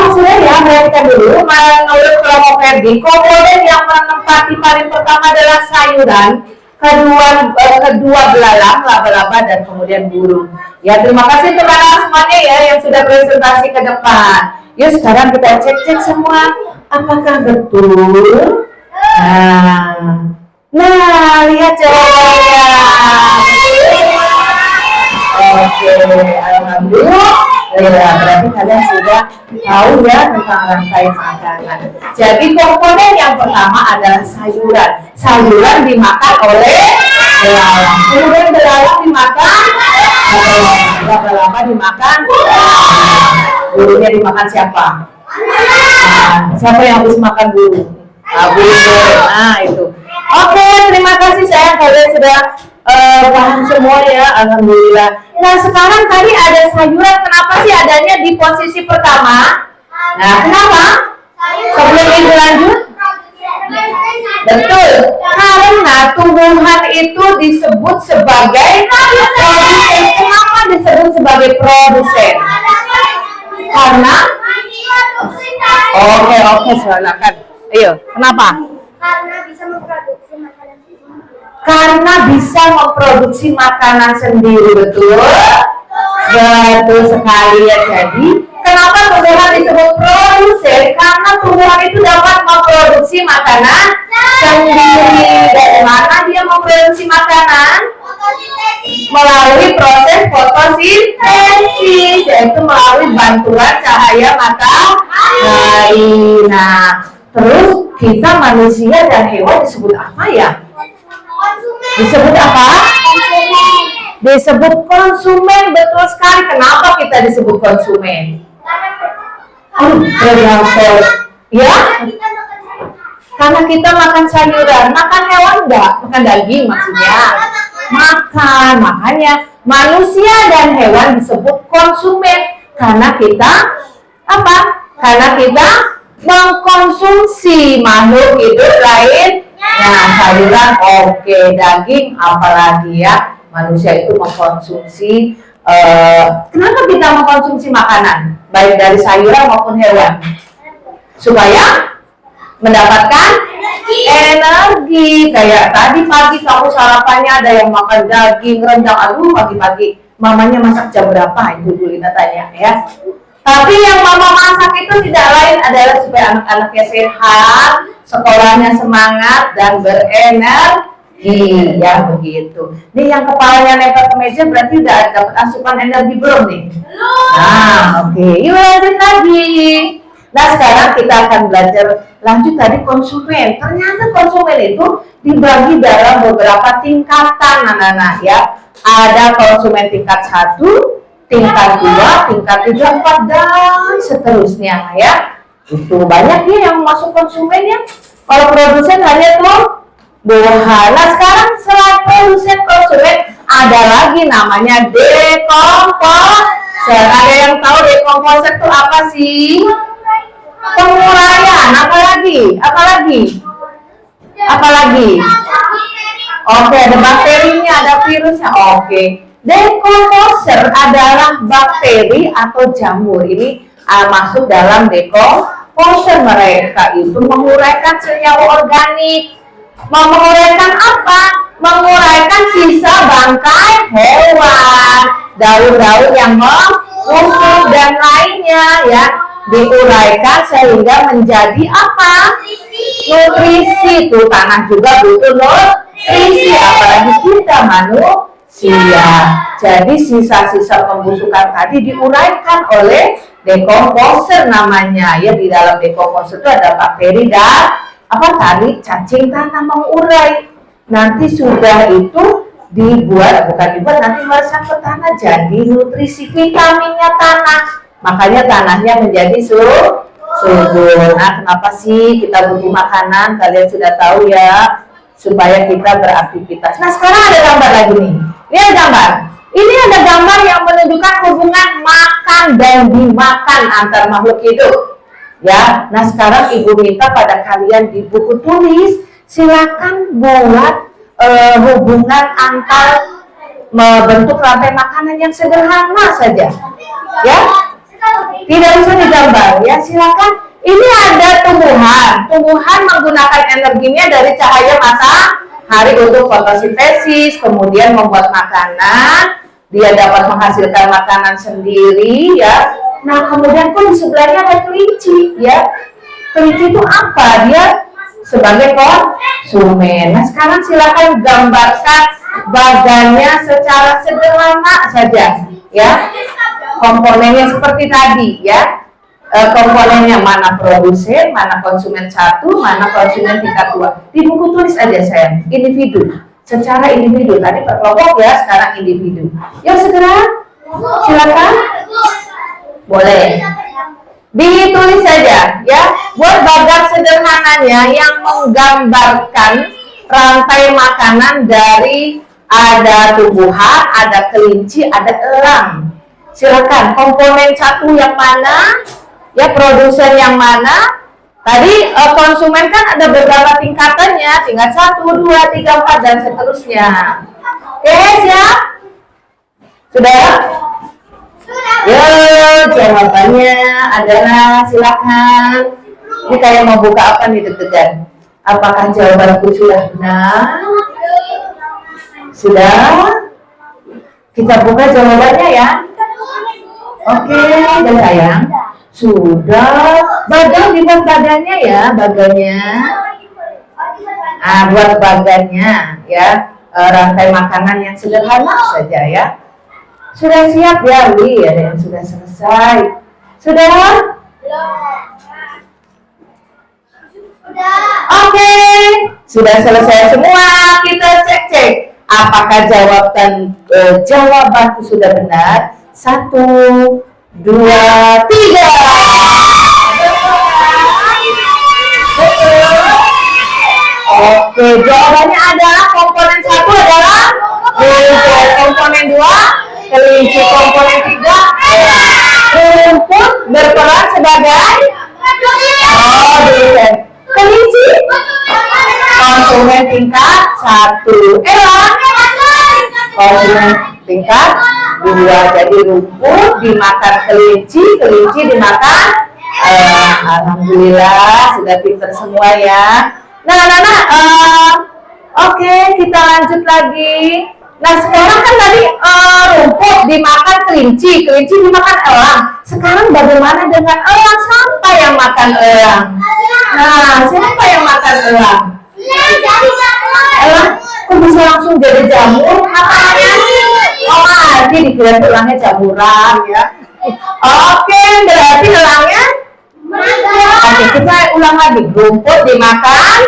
sudah ya, perhatikan dulu. Menurut kelompok Ferdi, komponen yang menempati paling pertama adalah sayuran, kedua belalang, laba-laba, dan kemudian burung. Ya, terima kasih teman-teman semuanya ya yang sudah presentasi ke depan. Yuk sekarang kita cek-cek semua. Apakah betul? Nah, lihat jawabannya. Oke, alhamdulillah. Ya, berarti kalian sudah tahu ya tentang rantai makanan. Jadi komponen yang pertama adalah sayuran. Sayuran dimakan oleh belalang. Kemudian belalang dimakan, laba-laba dimakan, burungnya dimakan siapa? Siapa yang habis makan burung? Burung. Nah, itu. Oke, terima kasih sayang, kalian sudah paham semua ya, alhamdulillah. Nah, sekarang tadi ada sayuran, kenapa sih adanya di posisi pertama? Nah, kenapa? Sebelum ibu lanjut? Betul, karena tumbuhan itu disebut sebagai produsen. Kenapa disebut sebagai produsen? Karena Oke, silakan. Ayo, kenapa? Karena bisa memproduksi makanan sendiri. Karena bisa memproduksi makanan sendiri, betul? Betul sekali ya. Jadi, kenapa tumbuhan disebut produsen? Karena tumbuhan itu dapat memproduksi makanan sendiri. Dari mana dia memproduksi makanan? Melalui proses fotosintesis, yaitu melalui bantuan cahaya matahari. Nah, terus kita manusia dan hewan disebut apa ya? Disebut apa? Disebut konsumen, betul sekali. Kenapa kita disebut konsumen? Ya? Karena kita makan sayuran, makan hewan enggak? Makan daging maksudnya. Makan, makanya manusia dan hewan disebut konsumen karena kita apa? Karena kita mengkonsumsi makhluk hidup lain. Nah, sayuran oke, daging apalagi ya. Manusia itu mengkonsumsi. Kenapa kita mengkonsumsi makanan baik dari sayuran maupun hewan? Supaya mendapatkan energi. Kayak tadi pagi kamu sarapannya ada yang makan daging rendang. Aduh, pagi-pagi mamanya masak jam berapa? Itu Bu Lina tanya ya. Tapi yang mama masak itu tidak lain adalah supaya anak-anaknya sehat, sekolahnya semangat dan berenergi, ya begitu. Nih yang kepalanya nempel ke meja berarti udah dapat asupan energi belum nih? Nah, oke. Yuk lanjut lagi. Nah, sekarang kita akan belajar lanjut tadi konsumen. Ternyata konsumen itu dibagi dalam beberapa tingkatan, anak-anak ya. Ada konsumen tingkat 1, tingkat 2, tingkat 3, 4 dan seterusnya ya. Itu banyak ya yang masuk konsumen ya. Kalau produsen hanya tuh 2. Nah, sekarang selain produsen konsumen ada lagi namanya dekomposer. Ada yang tahu dekomposer itu apa sih? Penguraian. Apalagi? Oke, ada bakterinya, ada virusnya. Oke. Dekomposer adalah bakteri atau jamur. Ini masuk dalam dekomposer. Mereka itu menguraikan senyawa organik. Menguraikan apa? Menguraikan sisa bangkai hewan, daun-daun yang membusuk dan lainnya ya. Diuraikan sehingga menjadi apa? Nutrisi. Tuh tanah juga butuh nutrisi, apalagi kita manusia. Jadi sisa-sisa pembusukan tadi diuraikan oleh dekomposer namanya ya. Di dalam dekomposer itu ada bakteri dan apa tadi? Cacing tanah mengurai. Nanti sudah itu nanti meresap ke tanah jadi nutrisi vitaminnya tanah. Makanya tanahnya menjadi subur. Nah, kenapa sih kita butuh makanan? Kalian sudah tahu ya, supaya kita beraktivitas. Nah, sekarang ada gambar lagi nih. Ini ada gambar. Ini ada gambar yang menunjukkan hubungan makan dan dimakan antar makhluk hidup. Ya, nah sekarang Ibu minta pada kalian di buku tulis, silakan buat hubungan antar bentuk rantai makanan yang sederhana saja. Ya. Tidak usah digambar ya, silakan. Ini ada tumbuhan menggunakan energinya dari cahaya matahari untuk fotosintesis, kemudian membuat makanan, dia dapat menghasilkan makanan sendiri ya. Nah, kemudian pun di sebelahnya ada kelinci ya. Kelinci itu apa? Dia sebagai konsumen. Nah, sekarang silakan gambarkan badannya secara sederhana saja ya. Komponennya seperti tadi ya. Komponennya mana produsen, mana konsumen 1, mana konsumen tingkat 2. Di buku tulis aja sayang, individu. Secara individu, tadi per kelompok ya, sekarang individu. Yuk segera, silakan. Boleh. Ditulis saja ya. Buat bagan sederhananya yang menggambarkan rantai makanan dari ada tumbuhan, ada kelinci, ada elang. Silakan, komponen 1 yang mana? Ya, produsen yang mana? Tadi konsumen kan ada beberapa tingkatannya, tingkat 1, 2, 3, 4 dan seterusnya. Oke, siap? Sudah? Ya, jawabannya adalah silakan. Ini kayak mau buka apa nih deg-degan? Apakah jawabanku sudah benar? Sudah? Kita buka jawabannya ya. Oke, dan sayang. Sudah. Bagan dibuat badannya ya, bagannya. Buat bagannya ya. Rantai makanan yang sederhana saja ya. Sudah siap ya, Wi? Ada yang sudah selesai. Sudah? Oke. Sudah selesai semua. Kita cek-cek. Apakah jawabanku sudah benar? 1, 2, 3. Oke, jawabannya adalah komponen 1 adalah komponen komponen 2, kelinci komponen 3. Rumput berperan sebagai dosen. Kelinci konsumen tingkat 1. Elang konsumen tingkat 2. Jadi rumput dimakan kelinci, kelinci dimakan elang. Alhamdulillah sudah pinter semua ya. Nah, anak-anak, oke, kita lanjut lagi. Nah, sekarang kan tadi rumput dimakan kelinci, kelinci dimakan elang. Sekarang bagaimana dengan elang? Siapa yang makan elang? Nah, siapa yang makan elang? Elang, kok bisa langsung jadi jamur makanannya? Oh, nanti dikira elangnya jamuran ya. Oke, berarti elangnya? Oke, kita ulang lagi. Rumput dimakan,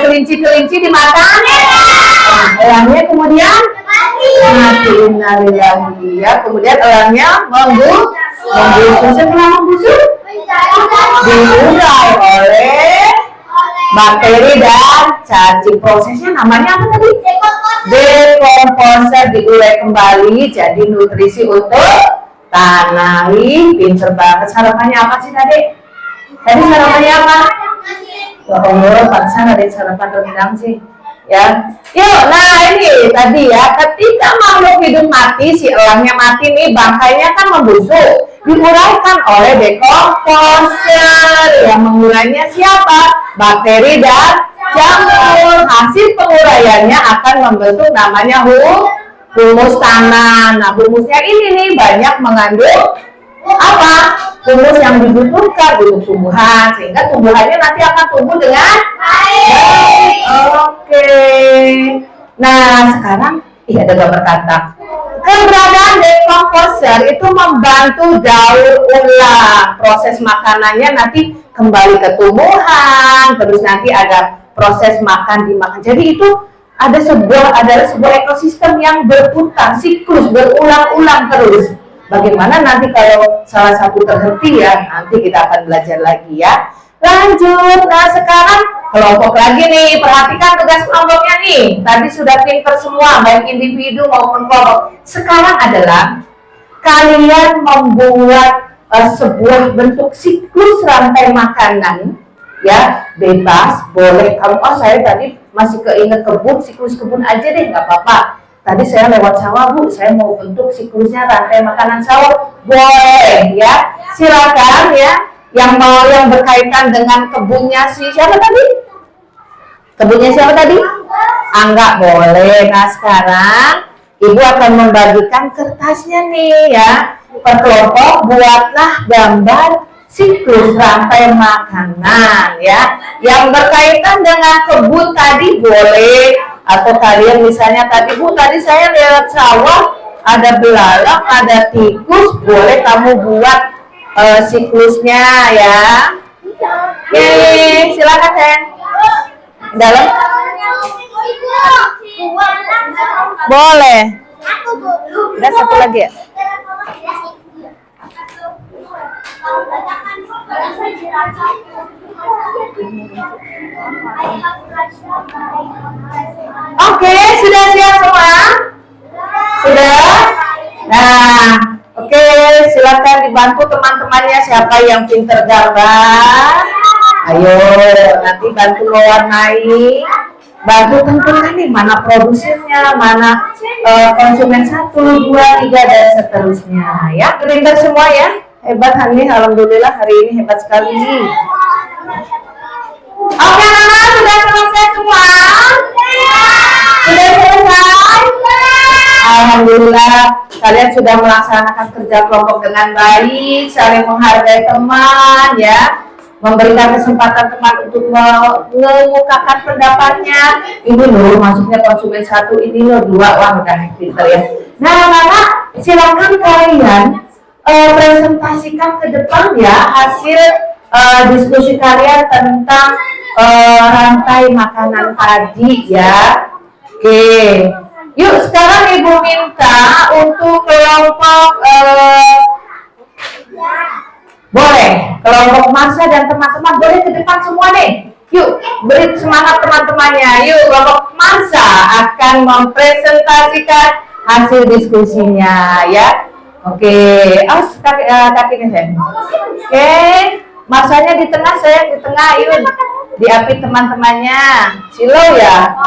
kelinci dimakan. Nah, elangnya kemudian mati. Innalillahi ya. Kemudian elangnya membusuk. Setelah membusuk diurai oleh bakteri dan cacing. Prosesnya namanya apa tadi? Dekomposer. Diurai kembali jadi nutrisi untuk tanah. Pinter banget. Sarapannya apa sih tadi? Tadi sarapannya apa? Ya Allah, pantesan ada yang sarapan rendang sih. Ya, yuk. Nah, ini tadi ya, ketika makhluk hidup mati, si elangnya mati nih, bangkainya kan membusuk, diuraikan oleh dekomposer. Yang mengurainya siapa? Bakteri dan jamur. Hasil penguraiannya akan membentuk namanya humus tanah. Nah, humusnya ini nih banyak mengandung apa? Humus yang dibutuhkan untuk tumbuhan, sehingga tumbuhannya nanti akan tumbuh dengan baik. Oke. Nah, sekarang ada gambar katak. Keberadaan dekomposer itu membantu daur ulang. Proses makanannya nanti kembali ke tumbuhan, terus nanti ada proses makan dimakan. Jadi itu adalah sebuah ekosistem yang berputar, siklus berulang-ulang terus. Bagaimana nanti kalau salah satu terhenti ya, nanti kita akan belajar lagi ya. Lanjut. Nah, sekarang kelompok lagi nih, perhatikan tugas kelompoknya nih. Tadi sudah pinter semua, baik individu maupun kelompok. Sekarang adalah kalian membuat sebuah bentuk siklus rantai makanan ya, bebas, boleh. Kalau saya tadi masih keinget kebun, siklus kebun aja deh, nggak apa-apa. Tadi saya lewat sawah, Bu, saya mau bentuk siklusnya rantai makanan sawah, boleh ya. Silakan ya, yang berkaitan dengan kebunnya siapa tadi? Kebunnya siapa tadi? Angga, boleh. Nah, sekarang Ibu akan membagikan kertasnya nih ya. Per kelompok buatlah gambar siklus rantai makanan ya. Yang berkaitan dengan kebun tadi boleh. Atau kalian misalnya tadi, Bu, tadi saya lihat sawah, ada belalang, ada tikus, boleh kamu buat siklusnya ya. Oke, silakan Hen. Dalam? Boleh. Udah satu lagi ya? Oke, sudah siap semua? Sudah? Nah, oke, silakan dibantu teman-temannya siapa yang pinter gambar. Ayo, nanti bantu mewarnai. Bantu tentukan nih mana produsennya, mana konsumen 1, 2, 3 dan seterusnya ya. Pinter semua ya. Hebat Hani, alhamdulillah hari ini hebat sekali. Oke, anak-anak sudah selesai semua? Sudah selesai? Alhamdulillah kalian sudah melaksanakan kerja kelompok dengan baik, saling menghargai teman ya, memberikan kesempatan teman untuk mengemukakan pendapatnya. Ini loh maksudnya konsumen 1, ini loh 2, wah udah pinter ya. Nah, anak-anak silakan kalian presentasikan ke depan ya hasil diskusi kalian tentang rantai makanan tadi ya. Oke, yuk sekarang Ibu minta untuk kelompok boleh kelompok Marsha dan teman-teman boleh ke depan semua nih. Yuk Beri semangat teman-temannya. Yuk, kelompok masa akan mempresentasikan hasil diskusinya ya. Oke, kakinya saya. Oke, masanya di tengah, saya di tengah. Yuk, diapit teman-temannya. Silo ya.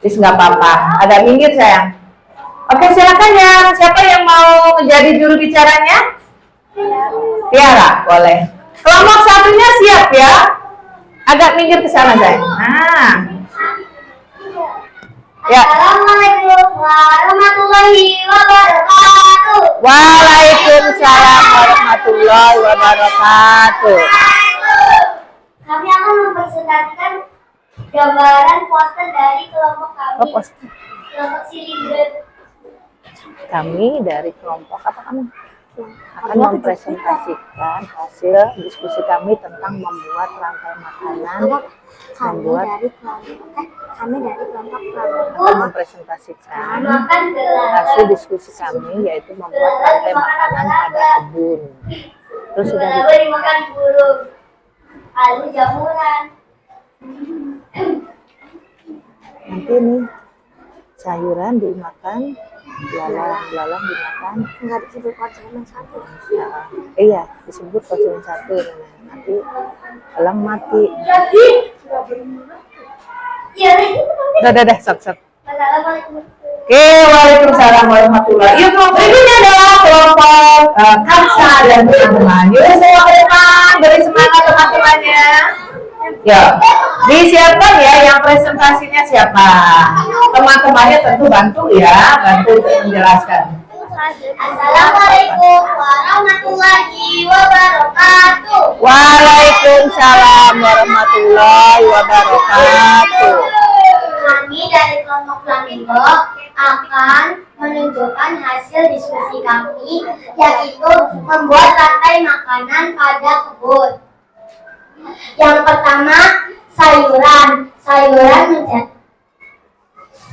Terus nggak apa-apa. Ada minggir sayang. Oke, silakan ya. Siapa yang mau menjadi juru bicaranya? Tiara, boleh. Kelompok satunya siap ya. Agak minggir ke sana saya. Nah. Ya. Assalamualaikum warahmatullahi wabarakatuh. Waalaikumsalam warahmatullahi wabarakatuh. Kami akan mempresentasikan gambaran poster dari kelompok kami. Kelompok Silindret. Kami dari kelompok apa kamu? Akan mempresentasikan hasil diskusi kami tentang membuat rantai makanan. Kami dari kelompok akan mempresentasikan hasil diskusi kami yaitu membuat rantai makanan pada kebun. Terus sudah dimakan burung, lalu jamuran. Nanti nih sayuran dimakan, belalang dimakan. Enggak disebut konsumen satu. Ya, iya disebut konsumen satu. Nanti elang mati. Jadi ya Udah, sok. Assalamualaikum. Oke, waalaikumsalam warahmatullahi wabarakatuh. Yuk, berikutnya adalah kelompok Kansa dan teman-teman. Yuk, saya ke depan, beri semangat teman-temannya. Ya, disiapkan ya yang presentasinya siapa. Teman-temannya tentu bantu ya, bantu untuk menjelaskan. Assalamualaikum warahmatullahi wabarakatuh. Waalaikumsalam warahmatullahi wabarakatuh. Kami dari kelompok Flamingo akan menunjukkan hasil diskusi kami, yaitu membuat rantai makanan pada kebun. Yang pertama, sayuran.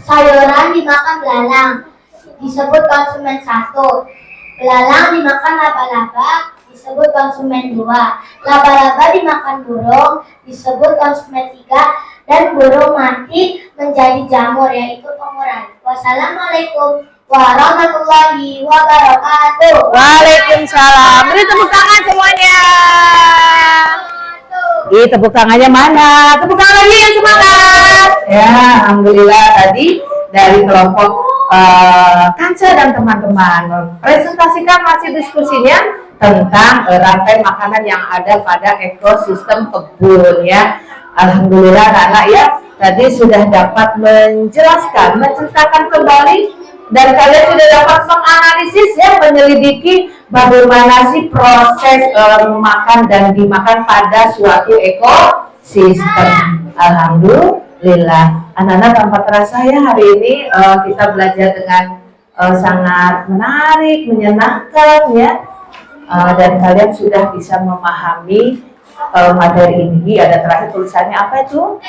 Sayuran dimakan belalang, disebut konsumen 1. Belalang dimakan laba-laba, disebut konsumen 2. Laba-laba dimakan burung, disebut konsumen 3. Dan burung mati menjadi jamur, yaitu pengurai. Wassalamualaikum warahmatullahi wabarakatuh. Waalaikumsalam. Beri tepuk tangan semuanya. Tepuk tangannya mana? Tepuk tangan lagi yang semangat. Ya, alhamdulillah tadi dari kelompok Kansa dan teman-teman presentasikan hasil diskusinya tentang rantai makanan yang ada pada ekosistem kebun ya. Alhamdulillah anak-anak ya tadi sudah dapat menjelaskan, menceritakan kembali dan kalian sudah dapat menganalisis ya, menyelidiki bagaimana sih proses makan dan dimakan pada suatu ekosistem. Alhamdulillah anak-anak tanpa terasa ya hari ini kita belajar dengan sangat menarik, menyenangkan ya, dan kalian sudah bisa memahami materi ini. Ada terakhir tulisannya apa itu?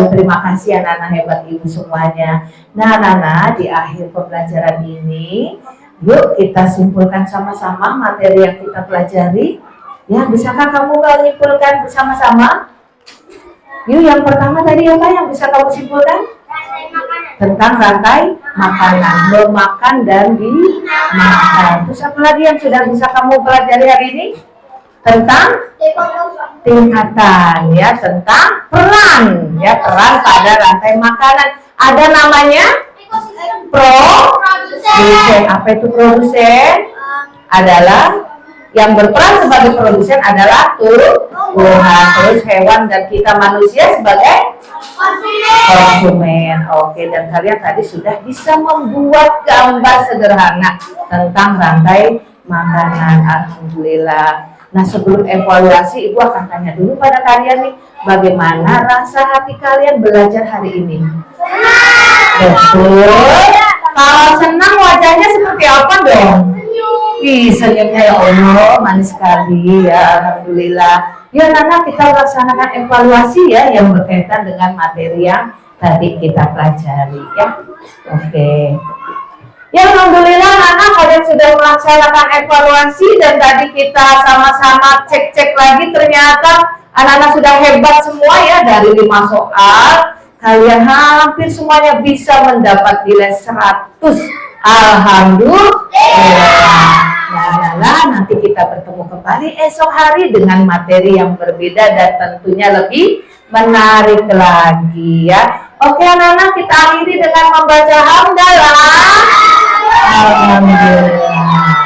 Terima kasih anak-anak hebat ibu semuanya. Nah anak-anak di akhir pembelajaran ini yuk kita simpulkan sama-sama materi yang kita pelajari ya. Bisakah kamu menyimpulkan bersama-sama? Yuk, yang pertama tadi apa yang bisa kamu simpulkan? Tentang rantai makanan, memakan dan dimakan. Terus apa lagi yang sudah bisa kamu pelajari hari ini? Tentang tingkatan ya, tentang peran ya, peran pada rantai makanan. Ada namanya produsen. Apa itu produsen? Adalah yang berperan sebagai produsen adalah tumbuhan, terus hewan, dan kita manusia sebagai konsumen. Oke, dan kalian tadi sudah bisa membuat gambar sederhana tentang rantai makanan. Alhamdulillah. Nah sebelum evaluasi, Ibu akan tanya dulu pada kalian nih, bagaimana rasa hati kalian belajar hari ini? Betul. Kalau senang wajahnya seperti apa dong? Senyumnya ya Allah, manis sekali ya, alhamdulillah. Ya Nana, kita laksanakan evaluasi ya yang berkaitan dengan materi yang tadi kita pelajari ya. Oke. Ya alhamdulillah Nana, kalian sudah melaksanakan evaluasi dan tadi kita sama-sama cek-cek lagi, ternyata anak-anak sudah hebat semua ya, dari 5 soal kalian hampir semuanya bisa mendapat nilai 100. Alhamdulillah. Nah, nanti kita bertemu kembali esok hari dengan materi yang berbeda dan tentunya lebih menarik lagi ya. Oke anak-anak, kita akhiri dengan membaca hamdalah. Alhamdulillah.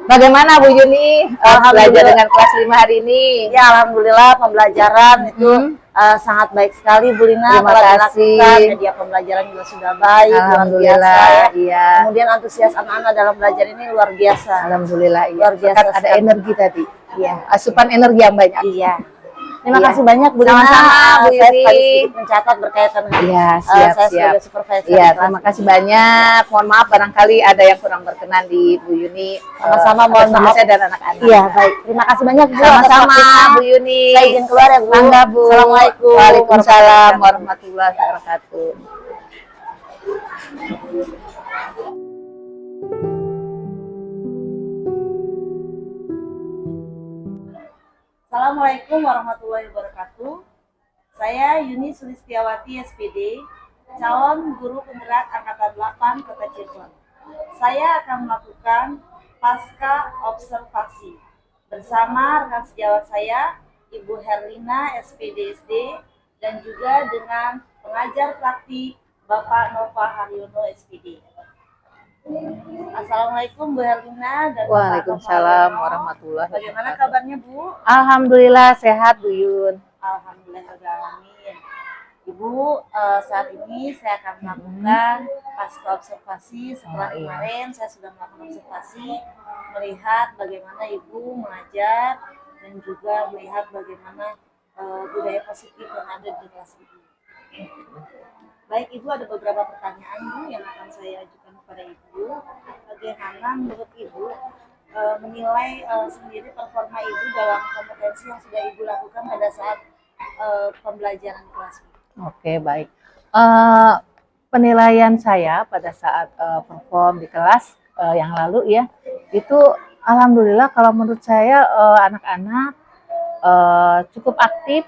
Bagaimana Bu Yuni belajar dengan kelas 5 hari ini? Ya, alhamdulillah pembelajaran itu sangat baik sekali Bu Lina. Terima kasih. Media pembelajaran juga sudah baik, luar Alhamdulillah, biasa. iya. Kemudian antusias anak-anak dalam belajar ini luar biasa. Alhamdulillah, iya. Luar biasa Ada sekali. energi tadi. Iya. Asupan energi yang banyak. Iya. Terima Iya. kasih banyak Bu Lina. Sama-sama, Bu Saya Yuni. sekali sedikit mencatat berkaitan dengan Iya, saya siap. sebagai supervisor. Iya, di kelas. terima kasih banyak. Mohon maaf barangkali ada yang kurang berkenan di Bu Yuni. Sama-sama mohon bersama maaf. saya dan anak-anak. Iya, baik. Terima kasih banyak Bu. atas Sama-sama waktunya. Bu Yuni. Saya izin keluar ya Bu. Mangga Bu. Assalamualaikum. Waalaikumsalam warahmatullahi wabarakatuh. Assalamualaikum warahmatullahi wabarakatuh. Saya Yuni Sulistiawati SPD, calon guru penggerak angkatan 8 Kota Cirebon. Saya akan melakukan pasca observasi bersama rekan sejawat saya, Ibu Herlina SPD dan juga dengan pengajar praktik Bapak Nova Haryono SPD. Assalamualaikum Bu Herlina dan Waalaikumsalam Bapak warahmatullahi wabarakatuh. Bagaimana kabarnya Bu? Alhamdulillah sehat Bu Yun. Alhamdulillahirrahmanirrahim. Ibu, saat ini saya akan melakukan pasca observasi. Setelah Oh, iya. kemarin saya sudah melakukan observasi, melihat bagaimana Ibu mengajar dan juga melihat bagaimana budaya positif yang ada di kelas Ibu. Baik Ibu, ada beberapa pertanyaan Bu yang akan saya ajukan kepada Ibu. Bagaimana menurut Ibu menilai sendiri performa Ibu dalam kompetensi yang sudah Ibu lakukan pada saat pembelajaran di kelas Ibu? Oke, baik. Penilaian saya pada saat perform di kelas yang lalu ya, itu alhamdulillah kalau menurut saya anak-anak cukup aktif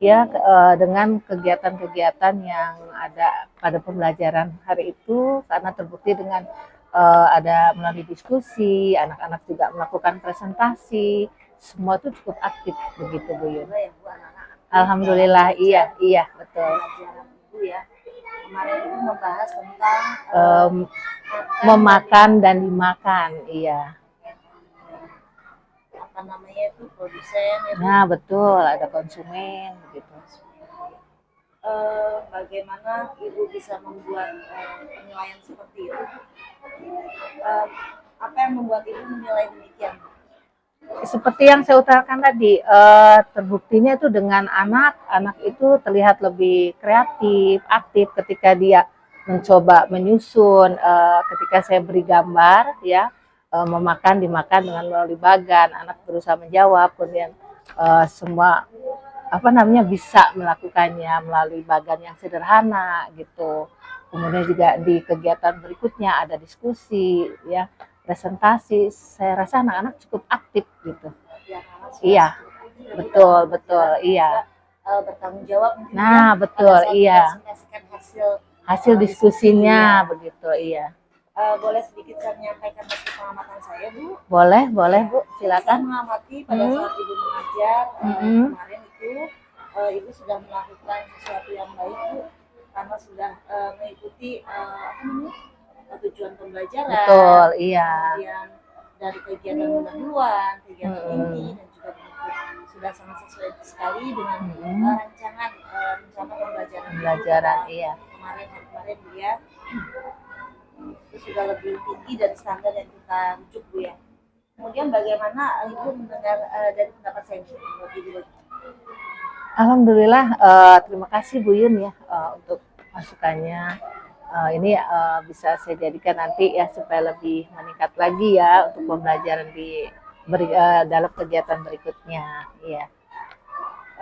ya dengan kegiatan-kegiatan yang ada pada pembelajaran hari itu, karena terbukti dengan ada melalui diskusi, anak-anak juga melakukan presentasi, semua itu cukup aktif begitu Bu Yun. Ya, Bu, anak-anak. Alhamdulillah, iya betul. Pelajaran Ibu ya. Kemarin itu membahas tentang Memakan dan dimakan, iya. apa namanya itu produsen ya, Bu. Nah betul, ada konsumen gitu. Bagaimana Ibu bisa membuat penilaian seperti itu? Apa yang membuat Ibu menilai demikian? Seperti yang saya utarakan tadi, terbuktinya itu dengan anak itu terlihat lebih kreatif, aktif ketika dia mencoba menyusun, ketika saya beri gambar ya, memakan dimakan dengan melalui bagan, anak berusaha menjawab, kemudian semua bisa melakukannya melalui bagan yang sederhana gitu. Kemudian juga di kegiatan berikutnya ada diskusi ya, presentasi. Saya rasa anak-anak cukup aktif gitu. Ya, karena sudah Iya, cukup betul, aktif, betul, dan iya. juga, bertanggung jawab mungkin Nah, ya, betul, pada saat iya. mempresentasikan hasil Hasil diskusinya begitu, iya. boleh sedikit saya menyampaikan hasil pengamatan saya, Bu. Boleh Bu, Saya silakan. mengamati pada saat Ibu mengajar kemarin itu, Ibu sudah melakukan sesuatu yang baik, Bu, karena sudah mengikuti tujuan pembelajaran. Betul, iya. Kemudian dari kegiatan pendahuluan, kegiatan inti, dan juga bentuk sudah sangat sesuai sekali dengan rancangan rencana pembelajaran. Iya. Kemarin dia itu sudah lebih tinggi dari standar yang kita rujuk, Bu ya. Kemudian bagaimana Ibu mendengar dari pendapat saya menurut Ibu? Alhamdulillah, terima kasih Bu Yun ya untuk masukannya. Ini bisa saya jadikan nanti ya supaya lebih meningkat lagi ya untuk pembelajaran dalam kegiatan berikutnya. Iya.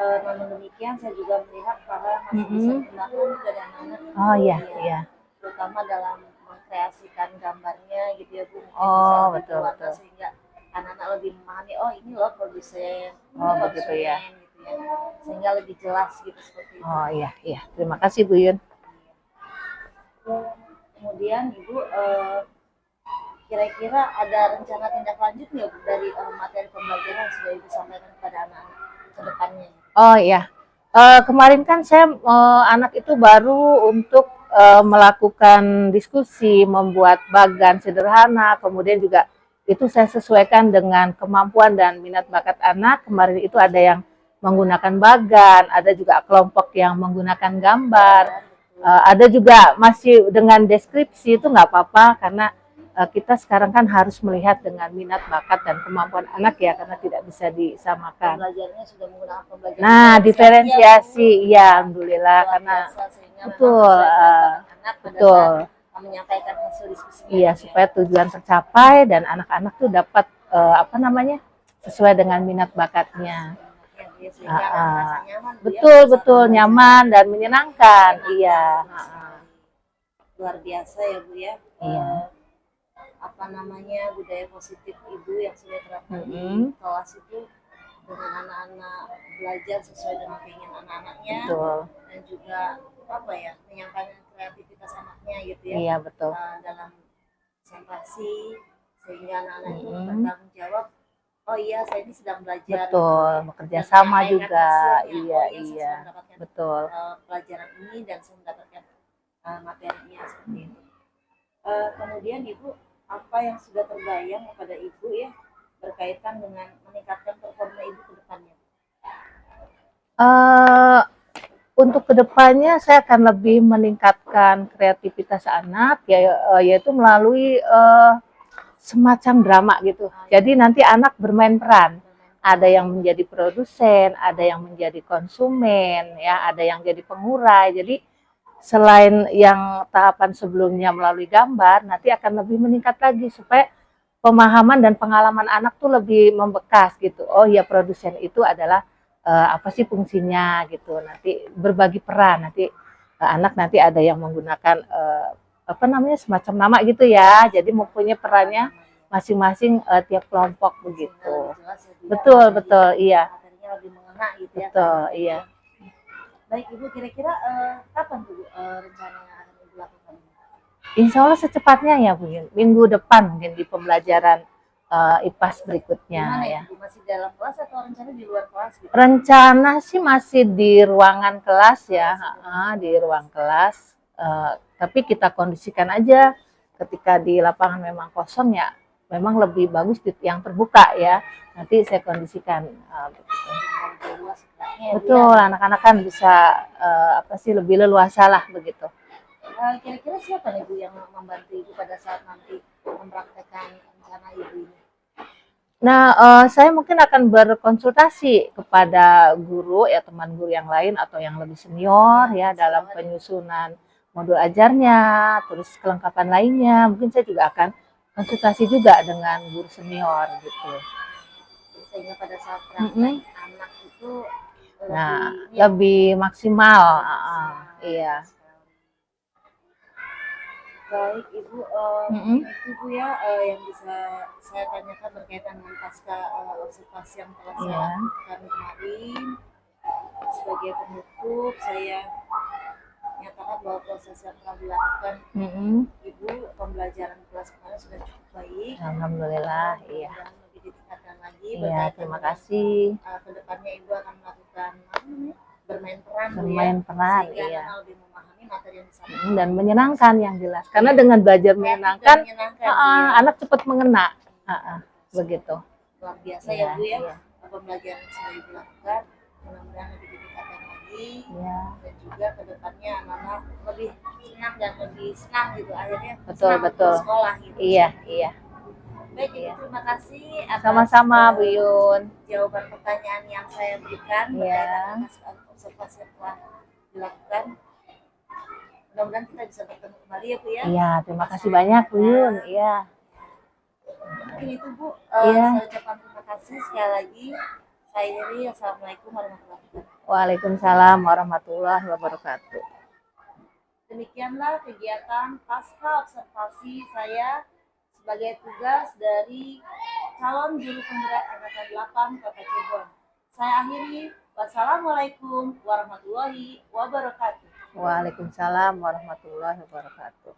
Namun demikian saya juga melihat bahwa masih bisa dikembangkan dari anak-anak. Oh iya. Terutama dalam mengkreasikan gambarnya gitu ya Bu. Mungkin Oh, bisa lebih betul, berwarna betul. sehingga anak-anak lebih memahami, oh ini loh produsen, Oh, ini begitu ya. konsumen gitu ya. Sehingga lebih jelas gitu seperti itu. Oh iya, iya. Terima kasih Bu Yun. Kemudian Ibu kira-kira ada rencana tindak lanjut nggak Bu dari materi pembelajaran yang sudah Ibu sampaikan kepada anak-anak ke depannya? Oh iya. Kemarin kan saya anak itu baru untuk melakukan diskusi, membuat bagan sederhana, kemudian juga itu saya sesuaikan dengan kemampuan dan minat bakat anak. Kemarin itu ada yang menggunakan bagan, ada juga kelompok yang menggunakan gambar, ada juga masih dengan deskripsi, itu nggak apa-apa karena kita sekarang kan harus melihat dengan minat bakat dan kemampuan anak ya, karena tidak bisa disamakan. Pembelajarannya sudah menggunakan pembelajaran Nah, diferensiasi, ya, alhamdulillah, luar karena biasa, sehingga betul, memang sesuai dengan bakat anak pada betul, saat menyampaikan hasil diskusinya. iya, gitu ya. supaya tujuan tercapai dan anak-anak tuh dapat apa namanya, sesuai dengan minat bakatnya. Ya, sehingga anak merasa nyaman, Bu, ya, Betul, pada saat betul, belajar. nyaman dan menyenangkan, iya. Luar biasa ya Bu ya. Iya. Apa namanya, budaya positif Ibu yang sudah terapkan di kelas itu dengan anak-anak belajar sesuai dengan keinginan anak-anaknya, Betul. dan juga apa ya, menyampaikan kreativitas anaknya gitu ya. Iya, betul. Dalam presentasi sehingga anak-anak itu bertanggung jawab, oh iya saya ini sedang belajar. Betul, gitu. bekerja Dan sama menyampaikan juga. hasilnya, Iya, oh saya iya. sudah mendapatkan Betul. pelajaran ini dan saya mendapatkan materinya seperti itu. Kemudian Ibu, apa yang sudah terbayang kepada Ibu ya berkaitan dengan meningkatkan performa Ibu ke depannya? Untuk kedepannya saya akan lebih meningkatkan kreativitas anak, yaitu melalui semacam drama gitu. Jadi nanti anak bermain peran. Ada yang menjadi produsen, ada yang menjadi konsumen, ya, ada yang jadi pengurai. Jadi selain yang tahapan sebelumnya melalui gambar, nanti akan lebih meningkat lagi supaya pemahaman dan pengalaman anak tuh lebih membekas gitu. Oh ya, produsen itu adalah apa sih fungsinya gitu. Nanti berbagi peran, nanti anak nanti ada yang menggunakan apa namanya, semacam nama gitu ya. Jadi mempunyai perannya masing-masing tiap kelompok begitu. Betul, betul, iya. Materinya lebih mengena gitu ya. Betul, iya. Baik Ibu, kira-kira kapan Bu rencananya akan Ibu lakukan? Insya Allah secepatnya ya Bu, minggu depan mungkin di pembelajaran IPAS berikutnya. Gimana Ya. Ibu, masih dalam kelas atau rencana di luar kelas gitu? Rencana sih masih di ruangan kelas ya, di ruang kelas. Tapi kita kondisikan aja ketika di lapangan memang kosong ya, memang lebih bagus yang terbuka ya. Nanti saya kondisikan. Betul, anak-anak kan bisa apa sih, lebih leluasa lah begitu. Kira-kira siapa nih Bu yang membantu Ibu pada saat nanti mempraktekkan rencana Ibu ini? Nah, saya mungkin akan berkonsultasi kepada guru ya, teman guru yang lain atau yang lebih senior ya dalam penyusunan modul ajarnya, terus kelengkapan lainnya. Mungkin saya juga akan konsultasi juga dengan guru senior gitu. Sehingga pada saat praktek anak itu lebih maksimal. Iya. Baik Ibu, itu Bu ya yang bisa saya tanyakan berkaitan dengan pasca observasi yang telah saya lakukan kemarin. Sebagai penutup, saya menyatakan bahwa proses yang telah dilakukan Ibu, pembelajaran kelas kemarin sudah cukup baik. Alhamdulillah, iya. Dan lebih ditingkatkan lagi. Iya, terima kasih. Kedepannya Ibu akan melakukan bermain peran, sehingga iya. Anak lebih memahami materi yang disampaikan dan menyenangkan yang jelas. Karena dengan belajar menyenangkan, anak cepat mengena. Begitu. Luar biasa ya Bu ya, pembelajaran yang sudah Ibu lakukan. Mudah-mudahan lebih ditingkatkan lagi, dan juga kedepannya anak-anak lebih senang dan lebih senang gitu akhirnya. Betul. Sekolah gitu. Iya. Baik, terima kasih atas sama-sama Bu Yun. Jawaban pertanyaan yang saya berikan berkaitan dengan observasi yang telah dilakukan. Mudah-mudahan kita bisa bertemu kembali ya Bu ya. Iya, terima kasih banyak Bu Yun. Iya. Mungkin itu Bu. Saya ucapkan terima kasih sekali lagi. Saya Iri, Assalamualaikum warahmatullahi wabarakatuh. Waalaikumsalam warahmatullahi wabarakatuh. Demikianlah kegiatan pasca observasi saya sebagai tugas dari calon guru penggerak angkatan 8 Kota Cirebon. Saya akhiri. Wassalamualaikum warahmatullahi wabarakatuh. Waalaikumsalam warahmatullahi wabarakatuh.